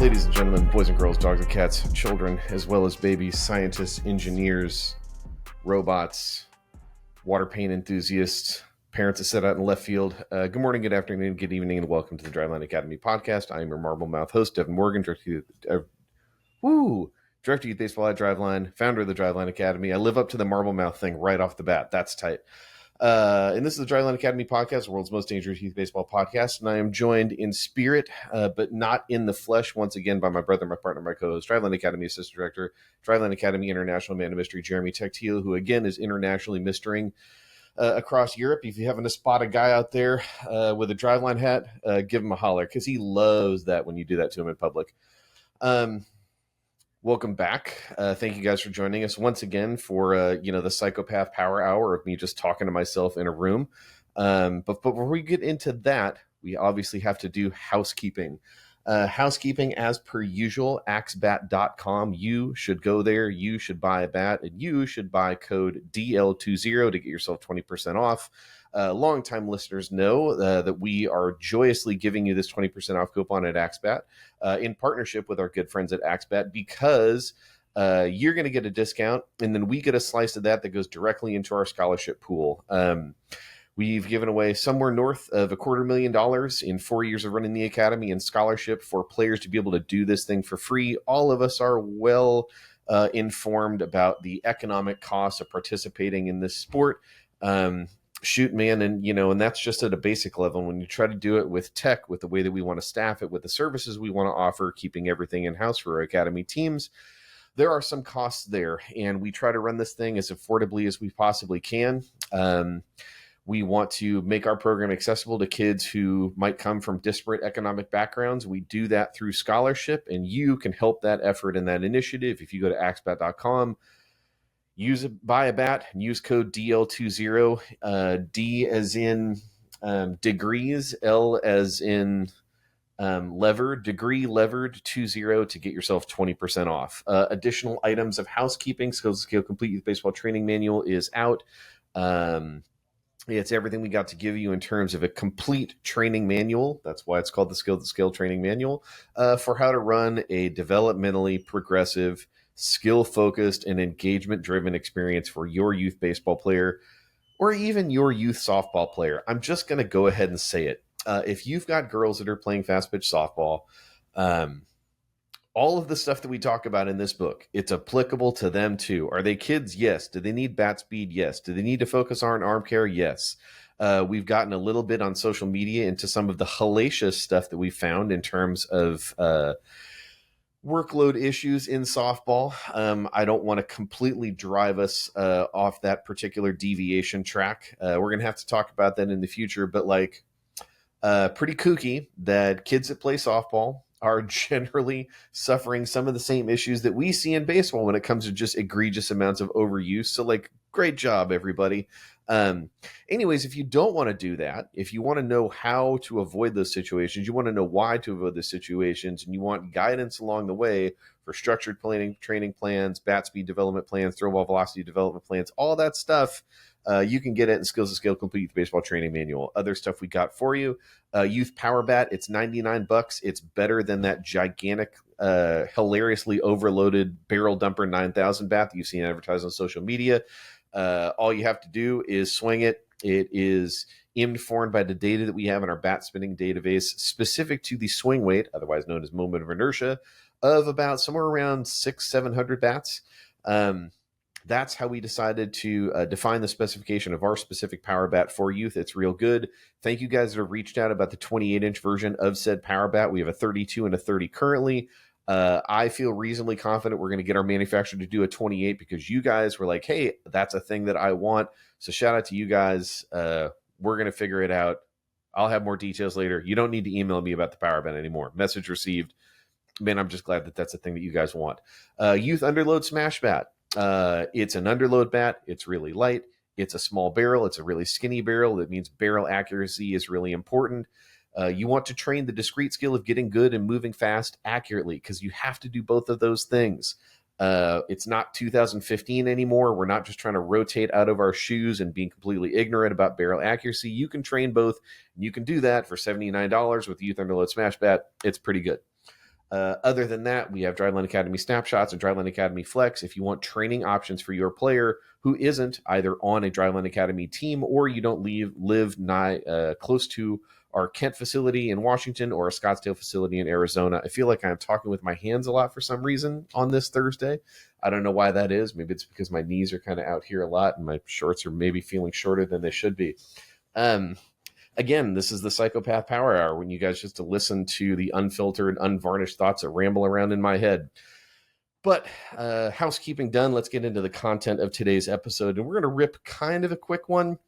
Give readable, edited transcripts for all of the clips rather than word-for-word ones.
Ladies and gentlemen, boys and girls, dogs and cats, children, as well as babies, scientists, engineers, robots, water paint enthusiasts, parents that sit out in left field. Good morning, good afternoon, good evening, and welcome to the Driveline Academy podcast. I am your marble mouth host, Deven Morgan, Director of Youth Baseball at Driveline, founder of the Driveline Academy. I live up to the marble mouth thing right off the bat. That's tight. And this is the Driveline Academy podcast, the world's most dangerous youth baseball podcast. And I am joined in spirit, but not in the flesh, once again, by my brother, my partner, my co-host, Driveline Academy Assistant Director, Driveline Academy International Man of Mystery, Jeremy Tectile, who, again, is internationally mystering across Europe. If you happen to spot a guy out there with a Driveline hat, give him a holler, because he loves that when you do that to him in public. Welcome back. Thank you guys for joining us once again for, the psychopath power hour of me just talking to myself in a room. But before we get into that, we obviously have to do housekeeping. Housekeeping as per usual, axbat.com. You should go there. You should buy a bat, and you should buy code DL20 to get yourself 20% off. Longtime listeners know that we are joyously giving you this 20% off coupon at Axbat in partnership with our good friends at Axbat, because you're going to get a discount, and then we get a slice of that goes directly into our scholarship pool. We've given away somewhere north of $250,000 in 4 years of running the Academy in scholarship for players to be able to do this thing for free. All of us are well informed about the economic costs of participating in this sport. Shoot, man, and that's just at a basic level. When you try to do it with tech, with the way that we want to staff it, with the services we want to offer, keeping everything in-house for our Academy teams, there are some costs there, and we try to run this thing as affordably as we possibly can. We want to make our program accessible to kids who might come from disparate economic backgrounds. We do that through scholarship, and you can help that effort and that initiative if you go to axbat.com. Buy a bat and use code DL20, D as in degrees, L as in levered 20 to get yourself 20% off. Additional items of housekeeping: Skills to Scale Complete Youth Baseball Training Manual is out. It's everything we got to give you in terms of a complete training manual. That's why it's called the Skills to Scale Training Manual, for how to run a developmentally progressive, skill-focused, and engagement-driven experience for your youth baseball player, or even your youth softball player. I'm just going to go ahead and say it. If you've got girls that are playing fast-pitch softball, all of the stuff that we talk about in this book, it's applicable to them too. Are they kids? Yes. Do they need bat speed? Yes. Do they need to focus on arm care? Yes. We've gotten a little bit on social media into some of the hellacious stuff that we found in terms of workload issues in softball. I don't want to completely drive us off that particular deviation track. We're going to have to talk about that in the future, but pretty kooky that kids that play softball are generally suffering some of the same issues that we see in baseball when it comes to just egregious amounts of overuse. So great job, everybody. Anyways, if you don't want to do that, if you want to know how to avoid those situations, you want to know why to avoid those situations, and you want guidance along the way for structured training plans, bat speed development plans, throw ball velocity development plans, all that stuff, you can get it in Skills to Scale Complete Youth Baseball Training Manual. Other stuff we got for you: Youth Power Bat. It's $99. It's better than that gigantic, hilariously overloaded barrel dumper 9000 bat that you've seen advertised on social media. All you have to do is swing it. It is informed by the data that we have in our bat spinning database, specific to the swing weight, otherwise known as moment of inertia, of about somewhere around 600-700 bats. That's how we decided to define the specification of our specific power bat for youth. It's real good. Thank you guys that have reached out about the 28-inch version of said power bat. We have a 32 and a 30 currently. I feel reasonably confident we're going to get our manufacturer to do a 28, because you guys were like, hey, that's a thing that I want. So shout out to you guys. We're going to figure it out. I'll have more details later. You don't need to email me about the power bat anymore. Message received. Man, I'm just glad that that's a thing that you guys want. Youth Underload Smash bat. It's an underload bat. It's really light. It's a small barrel. It's a really skinny barrel. That means barrel accuracy is really important. You want to train the discrete skill of getting good and moving fast accurately, because you have to do both of those things. It's not 2015 anymore. We're not just trying to rotate out of our shoes and being completely ignorant about barrel accuracy. You can train both. And you can do that for $79 with the Youth Underload Smash Bat. It's pretty good. Other than that, we have Driveline Academy Snapshots and Driveline Academy Flex. If you want training options for your player who isn't either on a Driveline Academy team or you don't live close to our Kent facility in Washington or a Scottsdale facility in Arizona. I feel like I'm talking with my hands a lot for some reason on this Thursday. I don't know why that is. Maybe it's because my knees are kind of out here a lot and my shorts are maybe feeling shorter than they should be. Again, this is the Psychopath Power Hour when you guys just to listen to the unfiltered, unvarnished thoughts that ramble around in my head. But housekeeping done, let's get into the content of today's episode. And we're going to rip kind of a quick one.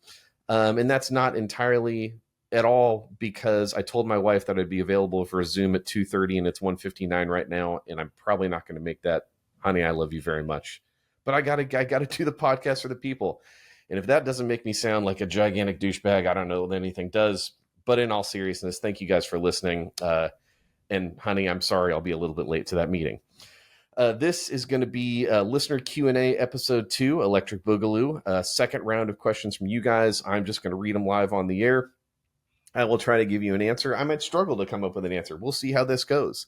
And that's not entirely at all because I told my wife that I'd be available for a Zoom at 2:30 and it's 1:59 right now. And I'm probably not going to make that. Honey, I love you very much. But I gotta do the podcast for the people. And if that doesn't make me sound like a gigantic douchebag, I don't know that anything does. But in all seriousness, thank you guys for listening. And honey, I'm sorry I'll be a little bit late to that meeting. This is going to be listener Q&A episode 2, Electric Boogaloo. Second round of questions from you guys. I'm just going to read them live on the air. I will try to give you an answer. I might struggle to come up with an answer. We'll see how this goes.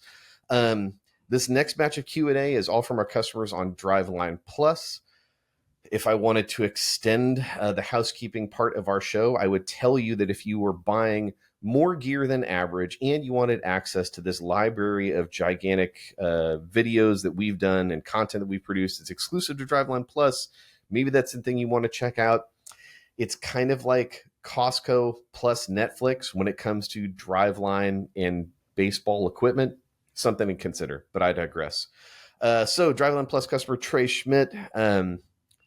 This next batch of Q&A is all from our customers on Driveline Plus. If I wanted to extend the housekeeping part of our show, I would tell you that if you were buying more gear than average and you wanted access to this library of gigantic videos that we've done and content that we've produced, it's exclusive to Driveline Plus. Maybe that's the thing you want to check out. It's kind of like Costco plus Netflix when it comes to Driveline and baseball equipment. Something to consider, but I digress. So Driveline Plus customer Trey Schmidt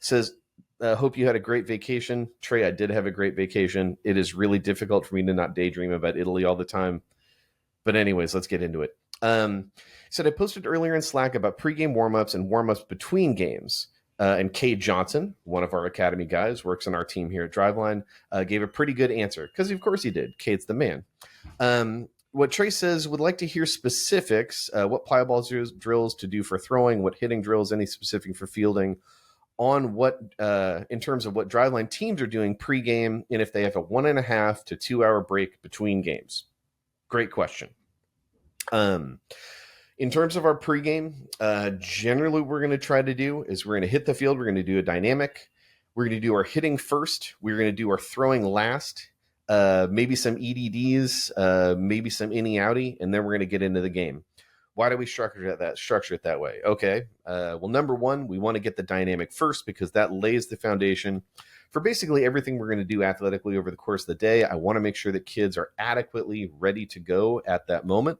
says, hope you had a great vacation. Trey, I did have a great vacation. It is really difficult for me to not daydream about Italy all the time. But anyways, let's get into it. Said I posted earlier in Slack about pregame warmups and warmups between games. And Cade Johnson, one of our Academy guys, works on our team here at Driveline, gave a pretty good answer. Because of course he did. Cade's the man. What Trey says, would like to hear specifics, what plyo ball drills to do for throwing, what hitting drills, any specific for fielding, on what, in terms of what Driveline teams are doing pregame, and if they have a 1.5 to 2 hour break between games. Great question. In terms of our pregame, generally what we're going to try to do is we're going to hit the field. We're going to do a dynamic. We're going to do our hitting first. We're going to do our throwing last. Maybe some EDDs, maybe some innie-outie, and then we're going to get into the game. Why do we structure it that way? Okay. Well, number one, we want to get the dynamic first because that lays the foundation for basically everything we're going to do athletically over the course of the day. I want to make sure that kids are adequately ready to go at that moment.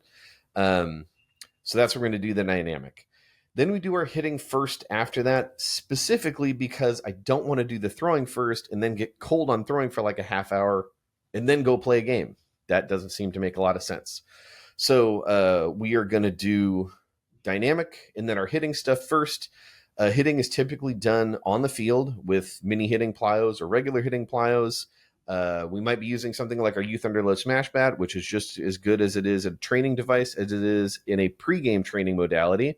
So that's where we're going to do the dynamic. Then we do our hitting first after that, specifically because I don't want to do the throwing first and then get cold on throwing for like a half hour and then go play a game. That doesn't seem to make a lot of sense. So we are going to do dynamic and then our hitting stuff first. Hitting is typically done on the field with mini hitting plyos or regular hitting plyos. We might be using something like our Youth Underload Smash bat, which is just as good as it is a training device as it is in a pregame training modality.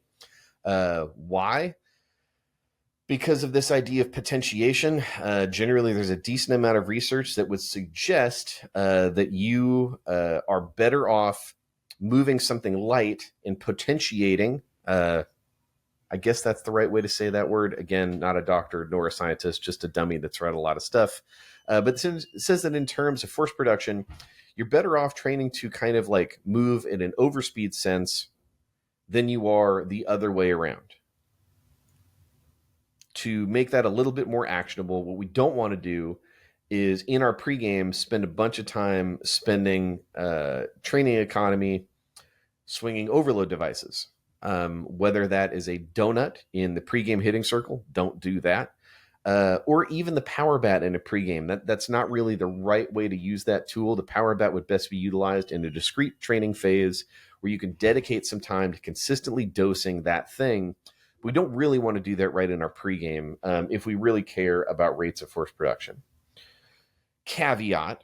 Why? Because of this idea of potentiation. Generally, there's a decent amount of research that would suggest that you are better off moving something light and potentiating. I guess that's the right way to say that word. Again, not a doctor nor a scientist, just a dummy that's read a lot of stuff. But it says that in terms of force production, you're better off training to kind of like move in an overspeed sense than you are the other way around. To make that a little bit more actionable, what we don't want to do is in our pregame spend a bunch of time spending training economy swinging overload devices. Whether that is a donut in the pregame hitting circle, don't do that. Or even the power bat in a pregame. That's not really the right way to use that tool. The power bat would best be utilized in a discrete training phase where you can dedicate some time to consistently dosing that thing. We don't really want to do that right in our pregame if we really care about rates of force production. Caveat,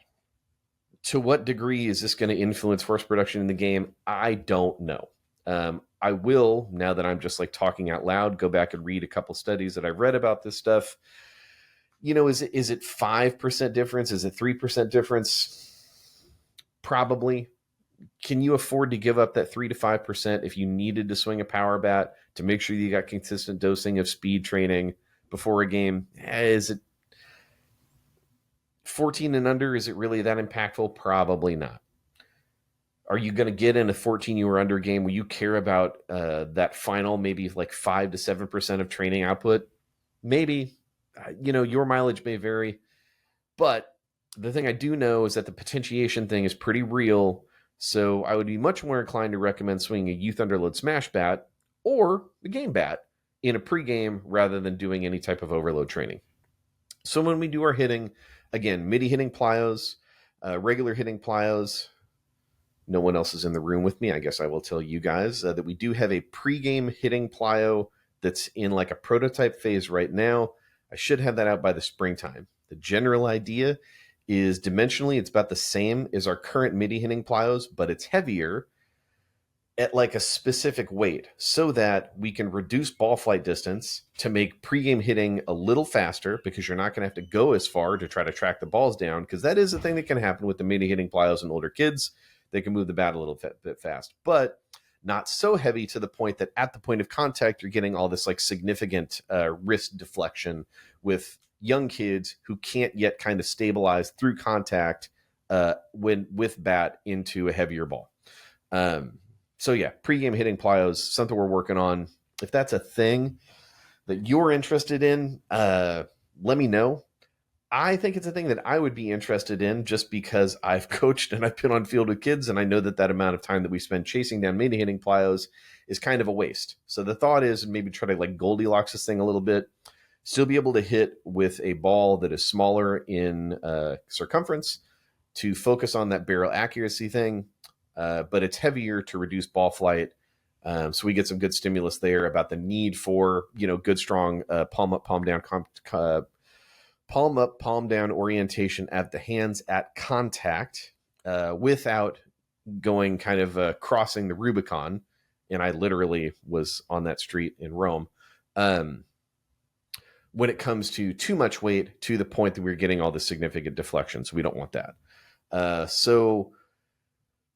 to what degree is this going to influence force production in the game? I don't know. I will, now that I'm just like talking out loud, go back and read a couple studies that I've read about this stuff. You know, is it 5% difference? Is it 3% difference? Probably. can you afford to give up that 3 to 5% if you needed to swing a power bat to make sure you got consistent dosing of speed training before a game? Is it 14 and under? Is it really that impactful? Probably not. Are you going to get in a 14 or under game where you care about that final, maybe like 5 to 7% of training output? Maybe. Your mileage may vary. But the thing I do know is that the potentiation thing is pretty real. So I would be much more inclined to recommend swinging a Youth Underload Smash bat or the game bat in a pregame rather than doing any type of overload training. So when we do our hitting, again, MIDI hitting plyos, regular hitting plyos, no one else is in the room with me. I guess I will tell you guys that we do have a pregame hitting plyo that's in like a prototype phase right now. I should have that out by the springtime. The general idea is dimensionally, it's about the same as our current MIDI hitting plyos, but it's heavier at like a specific weight so that we can reduce ball flight distance to make pregame hitting a little faster, because you're not going to have to go as far to try to track the balls down, because that is a thing that can happen with the MIDI hitting plyos in older kids. They can move the bat a little bit fast, but not so heavy to the point that at the point of contact, you're getting all this like significant wrist deflection with young kids who can't yet kind of stabilize through contact with bat into a heavier ball. So yeah, pregame hitting plyos, something we're working on. If that's a thing that you're interested in, let me know. I think it's a thing that I would be interested in just because I've coached and I've been on field with kids, and I know that amount of time that we spend chasing down MIDI hitting plyos is kind of a waste. So the thought is maybe try to like Goldilocks this thing a little bit, still be able to hit with a ball that is smaller in circumference to focus on that barrel accuracy thing, but it's heavier to reduce ball flight. So we get some good stimulus there about the need for, good, strong palm up, palm down, palm up, palm down orientation at the hands at contact without going kind of crossing the Rubicon. And I literally was on that street in Rome. When it comes to too much weight to the point that we're getting all the significant deflection. So we don't want that. So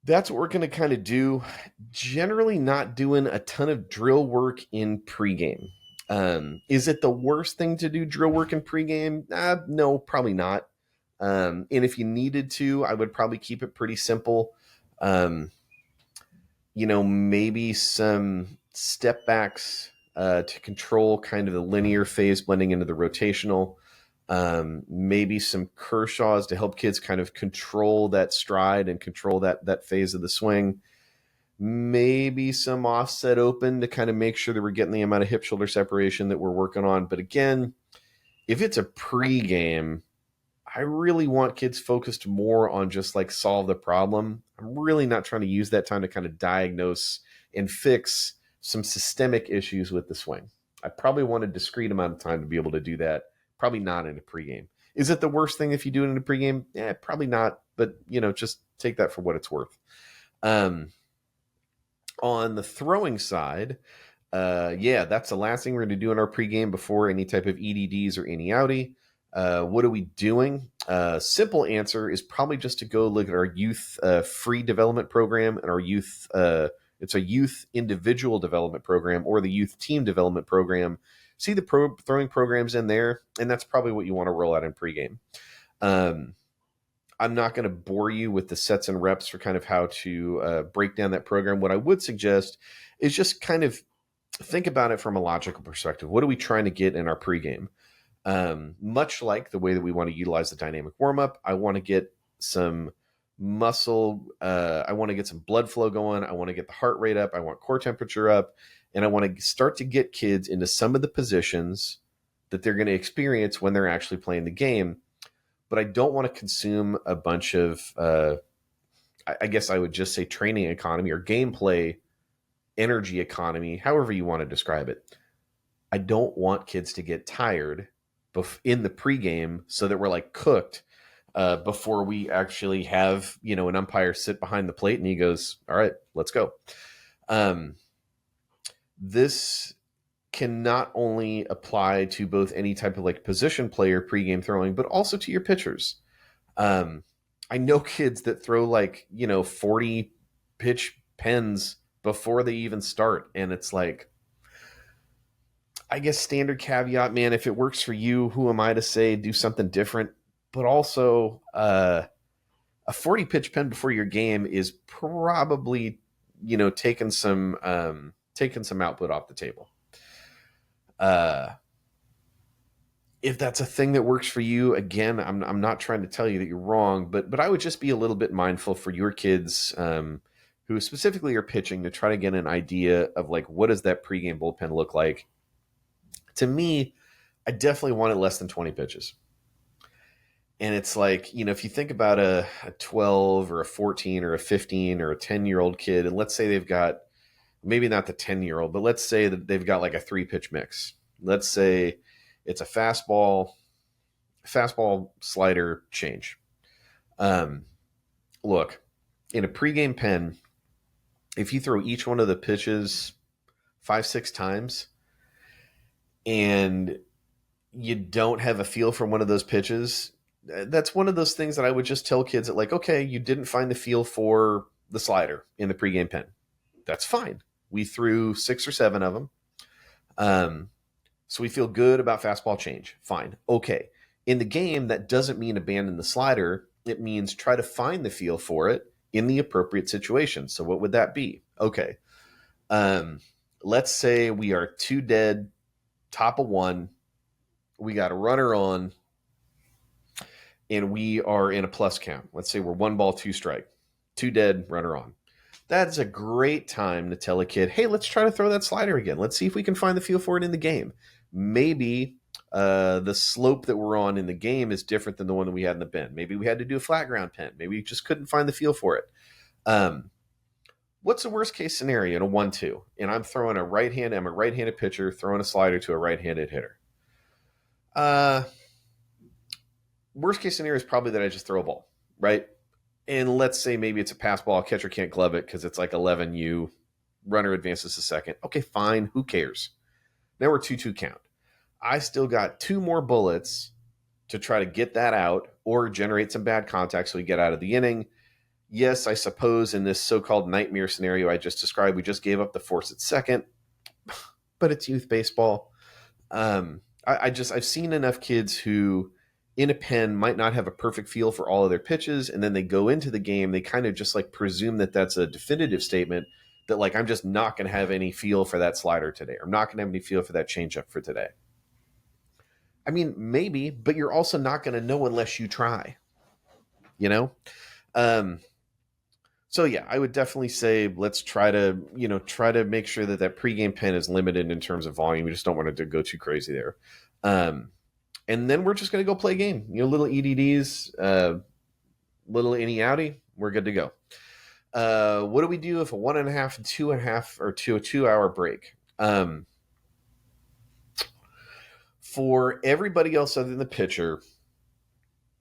that's what we're going to kind of do. Generally not doing a ton of drill work in pregame. Is it the worst thing to do drill work in pregame? No, probably not. And if you needed to, I would probably keep it pretty simple. Maybe some step backs to control kind of the linear phase blending into the rotational. Maybe some Kershaws to help kids kind of control that stride and control that phase of the swing. Maybe some offset open to kind of make sure that we're getting the amount of hip shoulder separation that we're working on. But again, if it's a pregame, I really want kids focused more on just like solve the problem. I'm really not trying to use that time to kind of diagnose and fix some systemic issues with the swing. I probably want a discrete amount of time to be able to do that. Probably not in a pregame. Is it the worst thing if you do it in a pregame? Probably not. But, just take that for what it's worth. On the throwing side, that's the last thing we're going to do in our pregame before any type of EDDs or any outie. What are we doing? Simple answer is probably just to go look at our youth free development program and our youth. It's a youth individual development program or the youth team development program. See the throwing programs in there, and that's probably what you want to roll out in pregame. I'm not going to bore you with the sets and reps for kind of how to break down that program. What I would suggest is just kind of think about it from a logical perspective. What are we trying to get in our pregame? Much like the way that we want to utilize the dynamic warm-up, I want to get some muscle. I want to get some blood flow going. I want to get the heart rate up. I want core temperature up. And I want to start to get kids into some of the positions that they're going to experience when they're actually playing the game. But I don't want to consume a bunch of, I guess I would just say training economy or gameplay energy economy, however you want to describe it. I don't want kids to get tired in the pregame so that we're like cooked before we actually have, an umpire sit behind the plate and he goes, all right, let's go. This can not only apply to both any type of like position player pregame throwing, but also to your pitchers. I know kids that throw like, 40 pitch pens before they even start. And it's like, I guess standard caveat, man, if it works for you, who am I to say do something different? But also, a 40 pitch pen before your game is probably, taking some output off the table. If that's a thing that works for you, again, I'm not trying to tell you that you're wrong, but I would just be a little bit mindful for your kids who specifically are pitching to try to get an idea of like, what does that pregame bullpen look like? To me, I definitely want it less than 20 pitches. And it's like, if you think about a 12 or a 14 or a 15 or a 10-year-old kid, and let's say they've got, maybe not the 10-year-old, but let's say that they've got like a 3-pitch mix. Let's say it's a fastball slider change. Look, in a pregame pen, if you throw each one of the pitches 5-6 times and you don't have a feel for one of those pitches, that's one of those things that I would just tell kids that, like, okay, you didn't find the feel for the slider in the pregame pen. That's fine. We threw 6 or 7 of them. So we feel good about fastball change. Fine. Okay. In the game, that doesn't mean abandon the slider. It means try to find the feel for it in the appropriate situation. So what would that be? Okay. Let's say we are 2 dead, top of 1. We got a runner on, and we are in a plus count. Let's say we're 1 ball, 2 strike, 2 dead, runner on. That's a great time to tell a kid, hey, let's try to throw that slider again. Let's see if we can find the feel for it in the game. Maybe the slope that we're on in the game is different than the one that we had in the pen. Maybe we had to do a flat ground pen. Maybe we just couldn't find the feel for it. What's the worst case scenario in a 1-2? And I'm a right-handed pitcher throwing a slider to a right-handed hitter. Worst case scenario is probably that I just throw a ball, right? And let's say maybe it's a pass ball, catcher can't glove it because it's like 11U, runner advances to second. Okay, fine, who cares? Now we're 2-2 count. I still got 2 more bullets to try to get that out or generate some bad contact so we get out of the inning. Yes, I suppose in this so-called nightmare scenario I just described, we just gave up the force at second, but it's youth baseball. I've seen enough kids who in a pen might not have a perfect feel for all of their pitches, and then they go into the game, they kind of just like presume that that's a definitive statement that like, I'm just not going to have any feel for that slider today. Or I'm not going to have any feel for that changeup for today. I mean, maybe, but you're also not going to know unless you try, So yeah, I would definitely say let's try to make sure that pregame pen is limited in terms of volume. We just don't want it to go too crazy there. And then we're just going to go play a game. Little EDDs, little innie outie, we're good to go. What do we do if a 1.5 and 2.5 or to a 2-hour break? For everybody else other than the pitcher,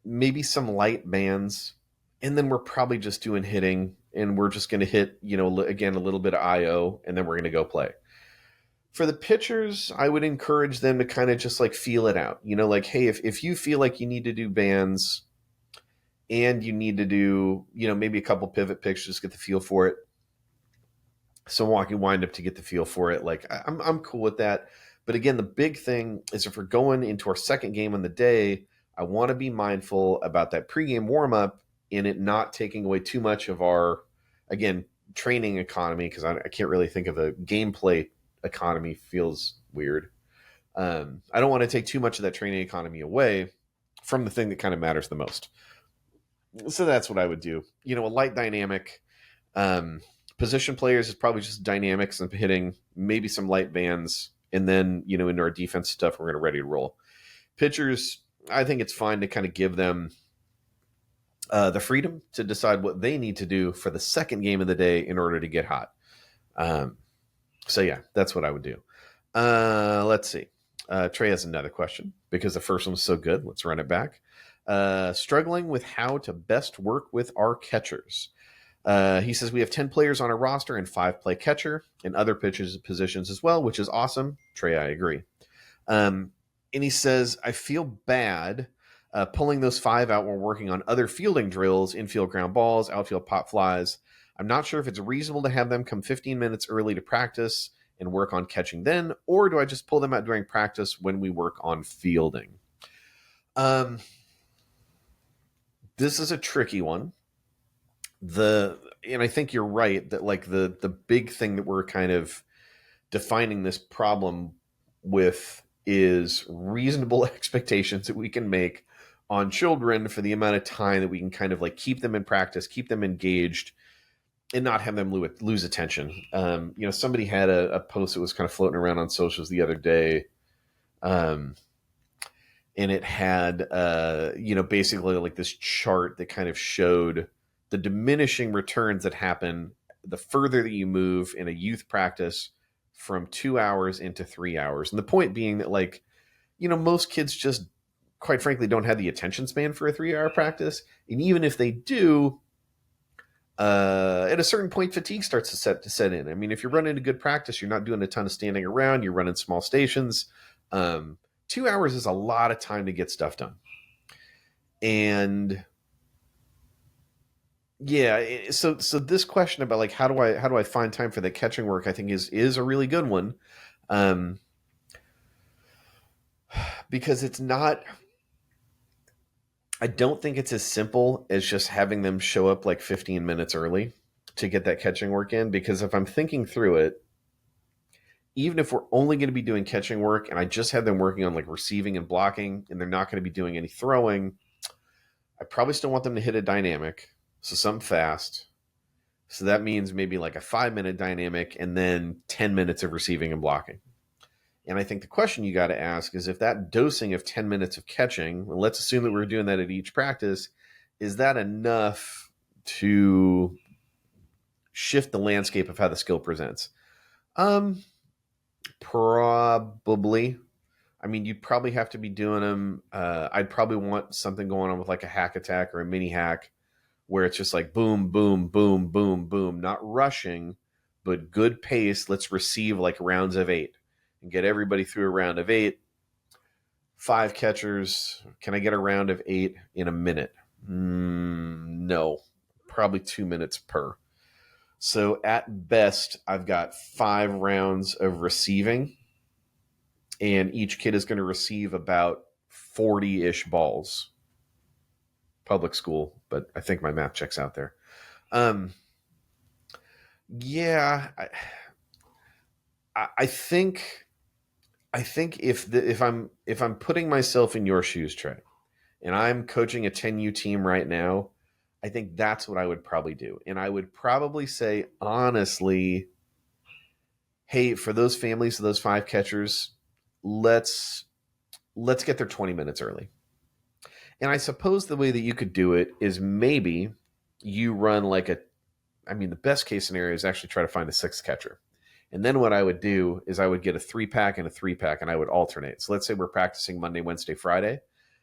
maybe some light bands, and then we're probably just doing hitting, and we're just going to hit, again, a little bit of IO, and then we're going to go play. For the pitchers, I would encourage them to kind of just like feel it out. Like, hey, if you feel like you need to do bands and you need to do, maybe a couple pivot picks, just get the feel for it. Some walking wind up to get the feel for it. Like, I'm cool with that. But again, the big thing is if we're going into our second game on the day, I want to be mindful about that pregame warm up and it not taking away too much of our, again, training economy, because I can't really think of a gameplay economy, feels weird. I don't want to take too much of that training economy away from the thing that kind of matters the most. So that's what I would do. A light dynamic. Position players is probably just dynamics and hitting, maybe some light bands, and then, into our defense stuff, we're going to ready to roll. Pitchers, I think it's fine to kind of give them the freedom to decide what they need to do for the second game of the day in order to get hot. So yeah, that's what I would do. Let's see. Trey has another question because the first one was so good. Let's run it back. Struggling with how to best work with our catchers. He says we have 10 players on our roster and 5 play catcher and other pitchers positions as well, which is awesome. Trey, I agree. And he says, I feel bad pulling those 5 out when working on other fielding drills, infield ground balls, outfield pop flies. I'm not sure if it's reasonable to have them come 15 minutes early to practice and work on catching then, or do I just pull them out during practice when we work on fielding? This is a tricky one. And I think you're right that like the big thing that we're kind of defining this problem with is reasonable expectations that we can make on children for the amount of time that we can kind of like keep them in practice, keep them engaged, and not have them lose attention. Somebody had a post that was kind of floating around on socials the other day, and it had basically like this chart that kind of showed the diminishing returns that happen the further that you move in a youth practice from 2 hours into 3 hours. And the point being that, like, most kids just, quite frankly, don't have the attention span for a 3-hour practice. And even if they do, at a certain point, fatigue starts to set in. I mean, if you're running a good practice, you're not doing a ton of standing around, you're running small stations. 2 hours is a lot of time to get stuff done. And yeah, so this question about like how do I find time for the catching work, I think is a really good one, because it's not. I don't think it's as simple as just having them show up like 15 minutes early to get that catching work in. Because if I'm thinking through it, even if we're only going to be doing catching work and I just have them working on like receiving and blocking, and they're not going to be doing any throwing, I probably still want them to hit a dynamic, so something fast. So that means maybe like a 5-minute dynamic and then 10 minutes of receiving and blocking. And I think the question you got to ask is, if that dosing of 10 minutes of catching, well, let's assume that we're doing that at each practice, is that enough to shift the landscape of how the skill presents? Probably. I mean, you'd probably have to be doing them. I'd probably want something going on with like a hack attack or a mini hack, where it's just like boom, boom, boom, boom, boom, not rushing, but good pace. Let's receive like rounds of 8 and get everybody through a round of 8. 5 catchers. Can I get a round of 8 in a minute? No, probably 2 minutes per. So at best, I've got 5 rounds of receiving, and each kid is going to receive about 40-ish balls. Public school, but I think my math checks out there. Yeah, I think if I'm putting myself in your shoes, Trey, and I'm coaching a 10U team right now, I think that's what I would probably do. And I would probably say, honestly, hey, for those families, those 5 catchers, let's get there 20 minutes early. And I suppose the way that you could do it is maybe you run like the best case scenario is actually try to find a 6th catcher. And then what I would do is I would get a 3-pack and a 3-pack, and I would alternate. So let's say we're practicing Monday, Wednesday, Friday.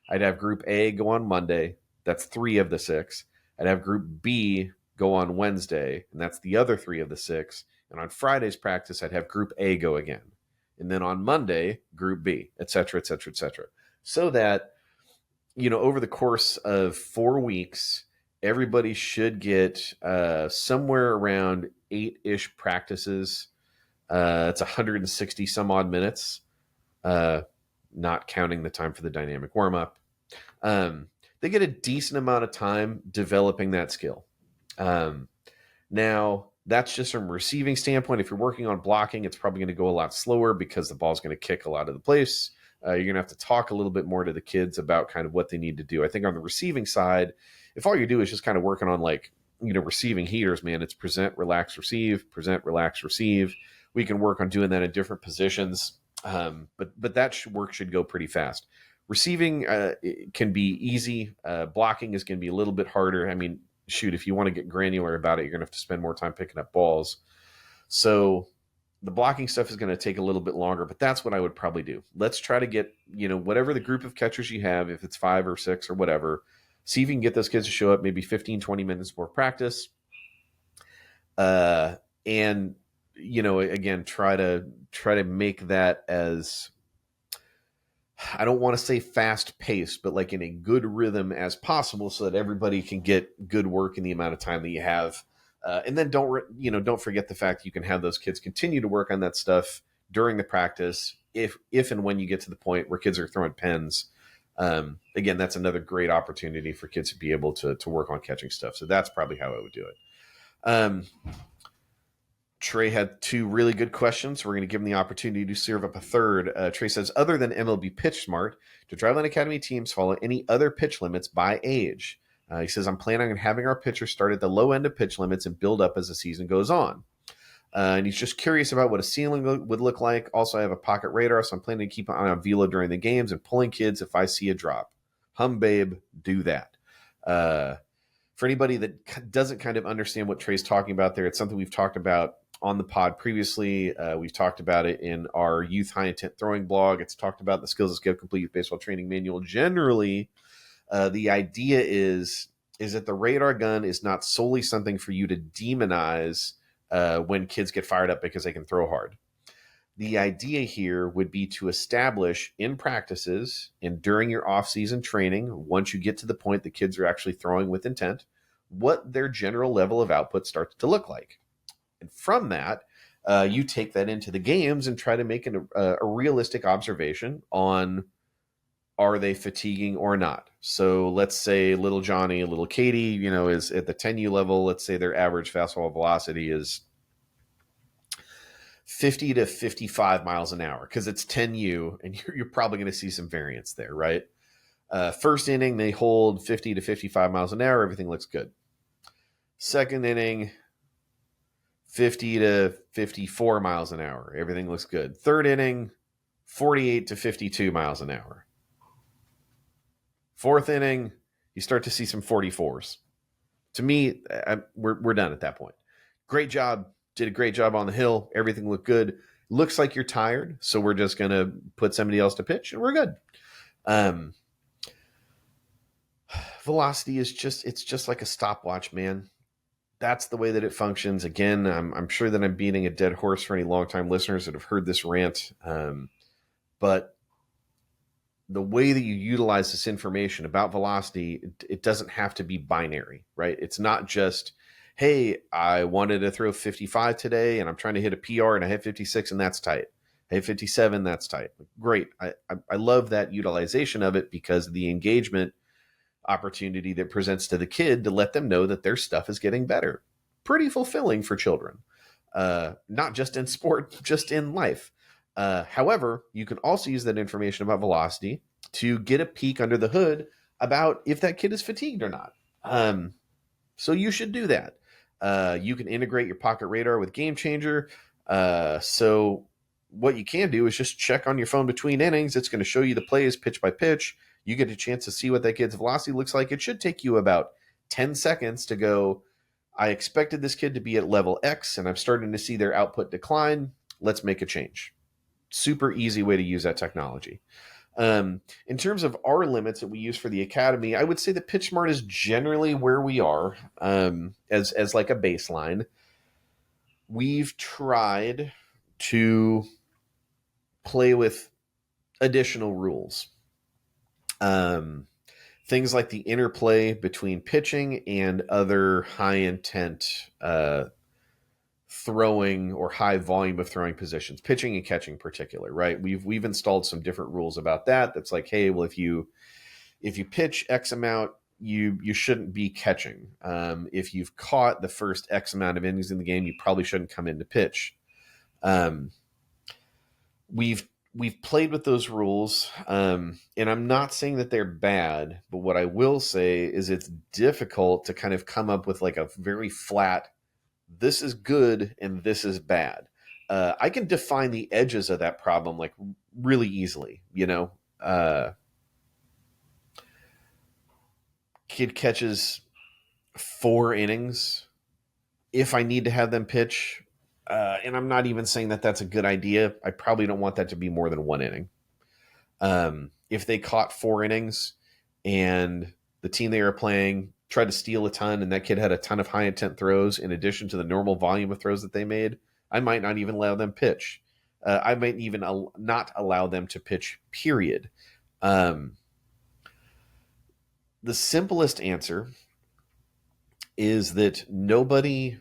I'd have group A go on Monday. That's 3 of the 6. I'd have group B go on Wednesday, and that's the other 3 of the 6. And on Friday's practice, I'd have group A go again. And then on Monday, group B, et cetera, et cetera, et cetera. So that, over the course of 4 weeks, everybody should get somewhere around 8-ish practices. It's 160 some odd minutes, not counting the time for the dynamic warm-up. They get a decent amount of time developing that skill. Now, that's just from a receiving standpoint. If you're working on blocking, it's probably going to go a lot slower because the ball's going to kick a lot of the place. You're going to have to talk a little bit more to the kids about kind of what they need to do. I think on the receiving side, if all you do is just kind of working on like, receiving heaters, man, it's present, relax, receive, present, relax, receive. We can work on doing that in different positions. But that work should go pretty fast. Receiving can be easy. Blocking is going to be a little bit harder. I mean, shoot, if you want to get granular about it, you're going to have to spend more time picking up balls. So the blocking stuff is going to take a little bit longer, but that's what I would probably do. Let's try to get, whatever the group of catchers you have, if it's 5 or 6 or whatever, see if you can get those kids to show up maybe 15, 20 minutes more practice. And, again, try to make that as, I don't want to say fast paced, but like in a good rhythm as possible so that everybody can get good work in the amount of time that you have And then don't forget the fact that you can have those kids continue to work on that stuff during the practice if and when you get to the point where kids are throwing pens. Again, that's another great opportunity for kids to be able to work on catching stuff. So that's probably how I would do it. Trey had two really good questions. We're going to give him the opportunity to serve up a third. Trey says, other than MLB Pitch Smart, do Driveline Academy teams follow any other pitch limits by age? He says, I'm planning on having our pitchers start at the low end of pitch limits and build up as the season goes on. And he's just curious about what a ceiling would look like. Also, I have a pocket radar, so I'm planning to keep an eye on velo during the games and pulling kids if I see a drop. Babe, do that. For anybody that doesn't kind of understand what Trey's talking about there, it's something we've talked about on the pod previously. We've talked about it in our youth high intent throwing blog. It's talked about the Skills that Scale Complete Youth Baseball Training Manual. Generally, the idea is that the radar gun is not solely something for you to demonize when kids get fired up because they can throw hard. The idea here would be to establish in practices and during your off-season training, once you get to the point the kids are actually throwing with intent, what their general level of output starts to look like. And from that, you take that into the games and try to make a realistic observation on, are they fatiguing or not? So let's say little Johnny, little Katie, is at the 10U level. Let's say their average fastball velocity is 50 to 55 miles an hour because it's 10U, and you're probably going to see some variance there, right? First inning, they hold 50 to 55 miles an hour. Everything looks good. Second inning, 50 to 54 miles an hour. Everything looks good. Third inning, 48 to 52 miles an hour. Fourth inning, you start to see some 44s. To me, we're done at that point. Great job. Did a great job on the hill. Everything looked good. Looks like you're tired, so we're just going to put somebody else to pitch, and we're good. Velocity is just like a stopwatch, man. That's the way that it functions. Again, I'm sure that I'm beating a dead horse for any longtime listeners that have heard this rant. But the way that you utilize this information about velocity, it doesn't have to be binary, right? It's not just, hey, I wanted to throw 55 today and I'm trying to hit a PR and I hit 56 and that's tight. I hit 57, that's tight. Great. I love that utilization of it because of the engagement opportunity that presents to the kid to let them know that their stuff is getting better. Pretty fulfilling for children, not just in sport, just in life. However, you can also use that information about velocity to get a peek under the hood about if that kid is fatigued or not. So you should do that. You can integrate your pocket radar with Game Changer. So what you can do is just check on your phone between innings. It's going to show you the plays pitch by pitch. You get a chance to see what that kid's velocity looks like. It should take you about 10 seconds to go, I expected this kid to be at level X, and I'm starting to see their output decline. Let's make a change. Super easy way to use that technology. In terms of our limits that we use for the academy, I would say that Pitch Smart is generally where we are as like a baseline. We've tried to play with additional rules. Things like the interplay between pitching and other high intent throwing or high volume of throwing positions, pitching and catching in particular, right? We've installed some different rules about that. That's like, hey, well, if you pitch X amount, you shouldn't be catching. If you've caught the first X amount of innings in the game, you probably shouldn't come in to pitch. We've played with those rules, and I'm not saying that they're bad, but what I will say is it's difficult to kind of come up with like a very flat, this is good and this is bad. I can define the edges of that problem like really easily, Kid catches 4 innings. If I need to have them pitch, and I'm not even saying that that's a good idea, I probably don't want that to be more than 1 inning. If they caught 4 innings and the team they were playing tried to steal a ton and that kid had a ton of high intent throws in addition to the normal volume of throws that they made, I might not even allow them pitch. I might even not allow them to pitch, period. The simplest answer is that nobody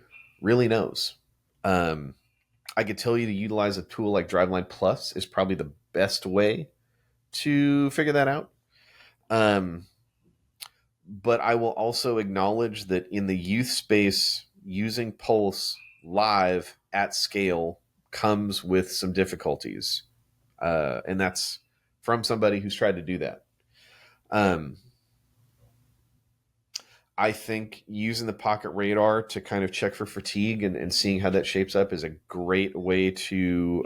really knows. I could tell you to utilize a tool like Driveline Plus is probably the best way to figure that out. But I will also acknowledge that in the youth space, using Pulse live at scale comes with some difficulties. And that's from somebody who's tried to do that. I think using the pocket radar to kind of check for fatigue and seeing how that shapes up is a great way to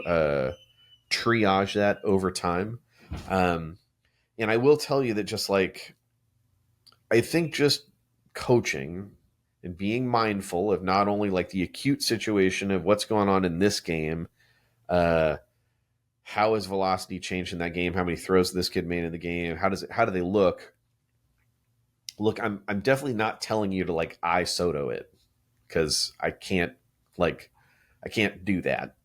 triage that over time. And I will tell you that just like, I think just coaching and being mindful of not only like the acute situation of what's going on in this game, how is velocity changed in that game? How many throws this kid made in the game? How do they look? Look, I'm definitely not telling you to like ISOTO it, because I can't do that.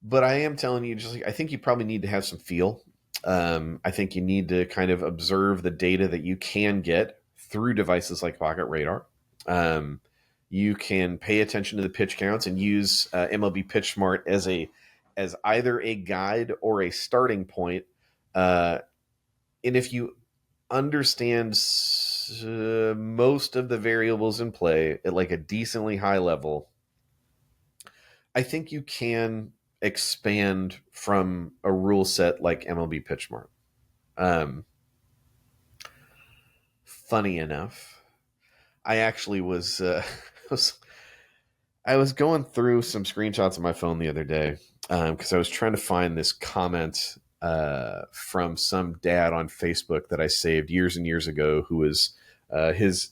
But I am telling you, just like, I think you probably need to have some feel. I think you need to kind of observe the data that you can get through devices like Pocket Radar. You can pay attention to the pitch counts and use MLB Pitch Smart as either a guide or a starting point. And if you understand most of the variables in play at like a decently high level, I think you can expand from a rule set like MLB Pitch Smart. Funny enough, I actually was I was going through some screenshots on my phone the other day because I was trying to find this comment from some dad on Facebook that I saved years and years ago, who was his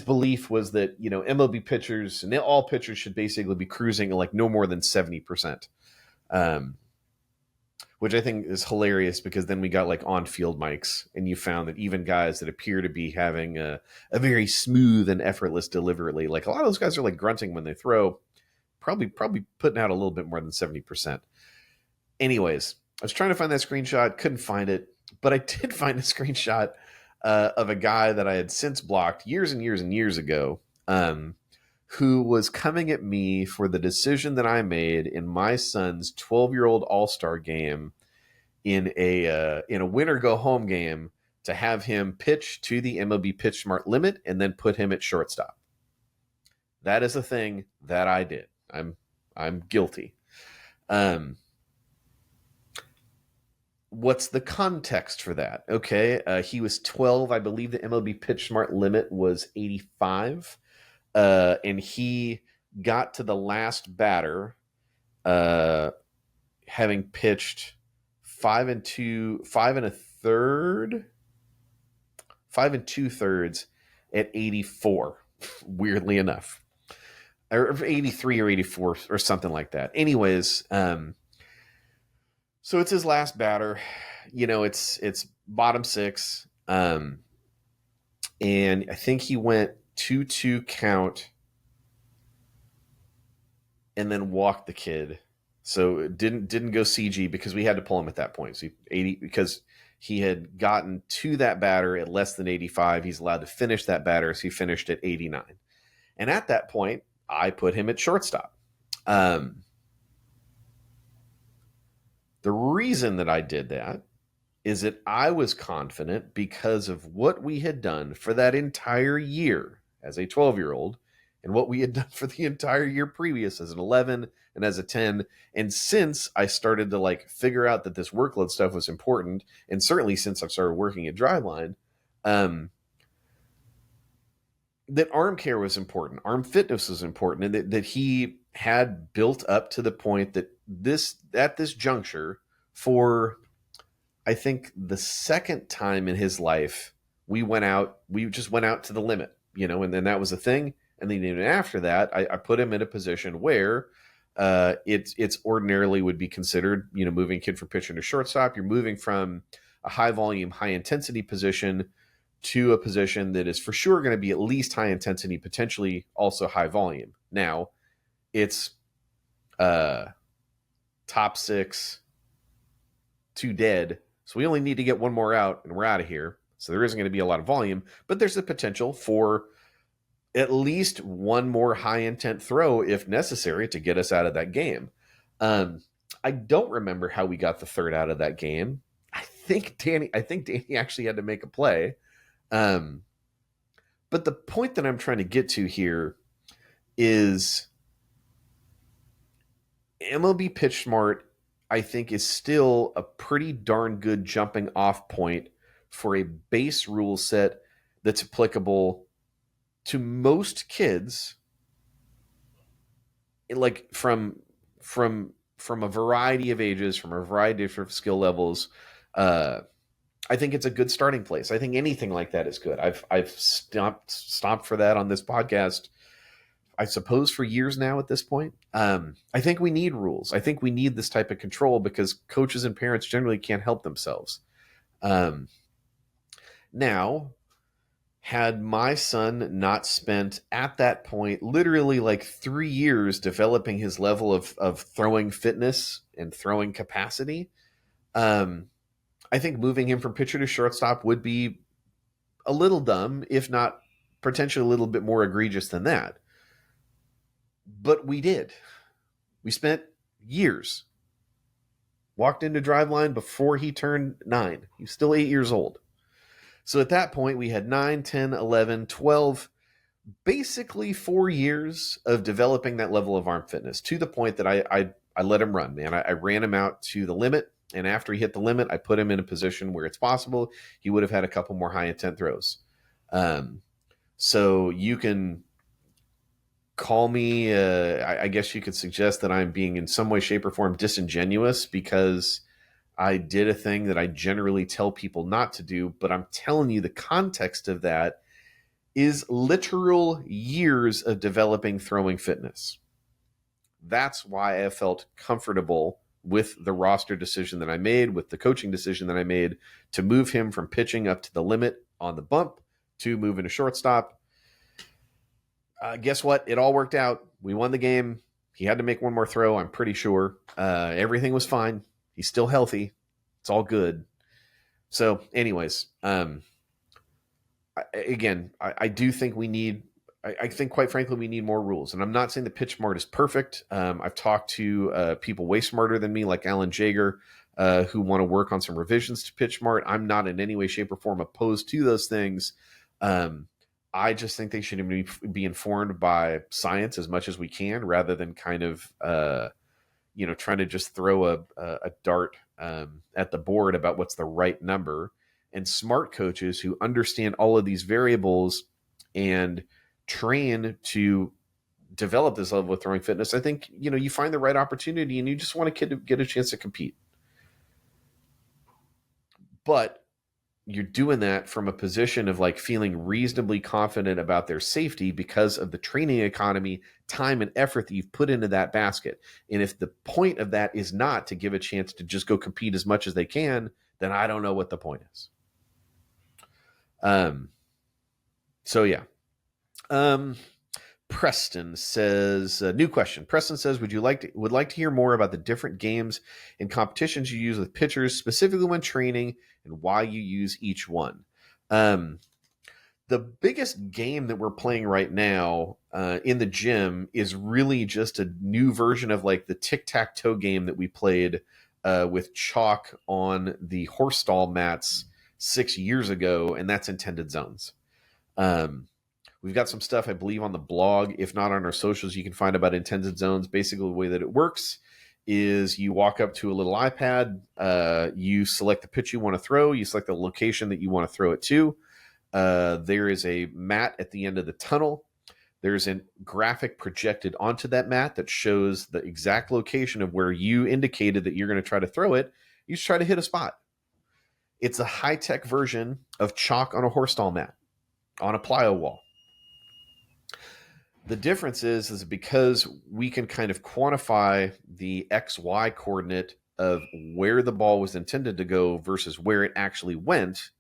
belief was that, you know, MLB pitchers and all pitchers should basically be cruising like no more than 70%. Which I think is hilarious, because then we got like on-field mics, and you found that even guys that appear to be having a very smooth and effortless delivery, like a lot of those guys are like grunting when they throw, probably putting out a little bit more than 70%. Anyways, I was trying to find that screenshot, couldn't find it, but I did find a screenshot of a guy that I had since blocked years and years and years ago, who was coming at me for the decision that I made in my son's 12-year-old All-Star game in a winner go home game to have him pitch to the MLB Pitch Smart limit and then put him at shortstop. That is a thing that I did. I'm guilty. What's the context for that? Okay, he was 12. I believe the MLB Pitch Smart limit was 85. And he got to the last batter, having pitched 5 2/3 at 84, weirdly enough, or 83 or 84 or something like that. Anyways, so it's his last batter. You know, it's bottom six, and I think he went 2-2 count and then walked the kid. So it didn't go CG because we had to pull him at that point. So 80, because he had gotten to that batter at less than 85. He's allowed to finish that batter, so he finished at 89. And at that point, I put him at shortstop. The reason that I did that is that I was confident, because of what we had done for that entire year as a 12-year-old, and what we had done for the entire year previous as an 11 and as a 10. And since I started to like figure out that this workload stuff was important, and certainly since I've started working at Driveline, that arm care was important, arm fitness was important, and that he had built up to the point that at this juncture, for I think the second time in his life, we just went out to the limit, you know, and then that was a thing. And then even after that, I put him in a position where it's ordinarily would be considered, you know, moving kid from pitcher to shortstop. You're moving from a high volume, high intensity position to a position that is for sure going to be at least high intensity, potentially also high volume. Now, it's top 6, 2 dead. So we only need to get one more out and we're out of here. So there isn't going to be a lot of volume, but there's the potential for at least one more high intent throw if necessary to get us out of that game. I don't remember how we got the third out of that game. I think Danny actually had to make a play. Um, but the point that I'm trying to get to here is MLB Pitch Smart, I think, is still a pretty darn good jumping off point for a base rule set that's applicable to most kids, like from a variety of ages, from a variety of different skill levels. I think it's a good starting place. I think anything like that is good. I've stopped for that on this podcast, I suppose, for years now at this point. I think we need rules. I think we need this type of control because coaches and parents generally can't help themselves. Now, had my son not spent at that point literally like 3 years developing his level of throwing fitness and throwing capacity, I think moving him from pitcher to shortstop would be a little dumb, if not potentially a little bit more egregious than that. But we did. We spent years. Walked into Driveline before he turned 9. He was still 8 years old. So at that point, we had 9, 10, 11, 12, basically 4 years of developing that level of arm fitness to the point that I let him run, man. I ran him out to the limit. And after he hit the limit, I put him in a position where it's possible he would have had a couple more high intent throws. So you can call me, I guess you could suggest that I'm being in some way, shape, or form disingenuous because I did a thing that I generally tell people not to do, but I'm telling you the context of that is literal years of developing throwing fitness. That's why I felt comfortable with the roster decision that I made, with the coaching decision that I made to move him from pitching up to the limit on the bump to moving to shortstop. Guess what? It all worked out. We won the game. He had to make one more throw, I'm pretty sure. Everything was fine. He's still healthy. It's all good. So anyways, I do think we need, I think quite frankly, we need more rules. And I'm not saying that Pitch Smart is perfect. I've talked to people way smarter than me, like Alan Jaeger, who want to work on some revisions to Pitch Smart. I'm not in any way, shape, or form opposed to those things. I just think they should be informed by science as much as we can, rather than kind of, trying to just throw a dart at the board about what's the right number. And smart coaches who understand all of these variables and train to develop this level of throwing fitness, I think, you find the right opportunity and you just want a kid to get a chance to compete. But you're doing that from a position of like feeling reasonably confident about their safety because of the training economy, time, and effort that you've put into that basket. And if the point of that is not to give a chance to just go compete as much as they can, then I don't know what the point is. So yeah. Preston says, new question. Preston says, would like to hear more about the different games and competitions you use with pitchers, specifically when training, and why you use each one. The biggest game that we're playing right now in the gym is really just a new version of like the tic-tac-toe game that we played with chalk on the horse stall mats 6 years ago, and that's intended zones. We've got some stuff, I believe, on the blog. If not on our socials, you can find about intended zones. Basically, the way that it works is you walk up to a little iPad, you select the pitch you want to throw, you select the location that you want to throw it to. There is a mat at the end of the tunnel. There's a graphic projected onto that mat that shows the exact location of where you indicated that you're going to try to throw it. You just try to hit a spot. It's a high-tech version of chalk on a horse stall mat on a plyo wall. The difference is because we can kind of quantify the XY coordinate of where the ball was intended to go versus where it actually went,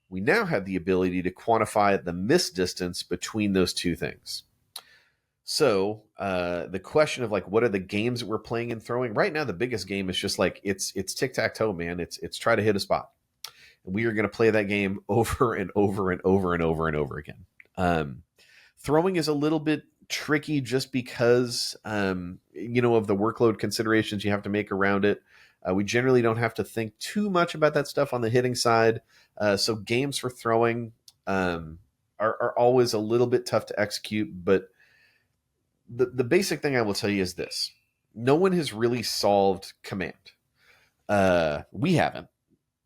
we now have the ability to quantify the miss distance between those two things. So the question of like, what are the games that we're playing and throwing? Right now, the biggest game is just like, it's tic-tac-toe, man. It's try to hit a spot. And we are going to play that game over and over and over and over and over again. Throwing is a little bit tricky just because, of the workload considerations you have to make around it. We generally don't have to think too much about that stuff on the hitting side. So games for throwing are always a little bit tough to execute. But the basic thing I will tell you is this. No one has really solved command. We haven't.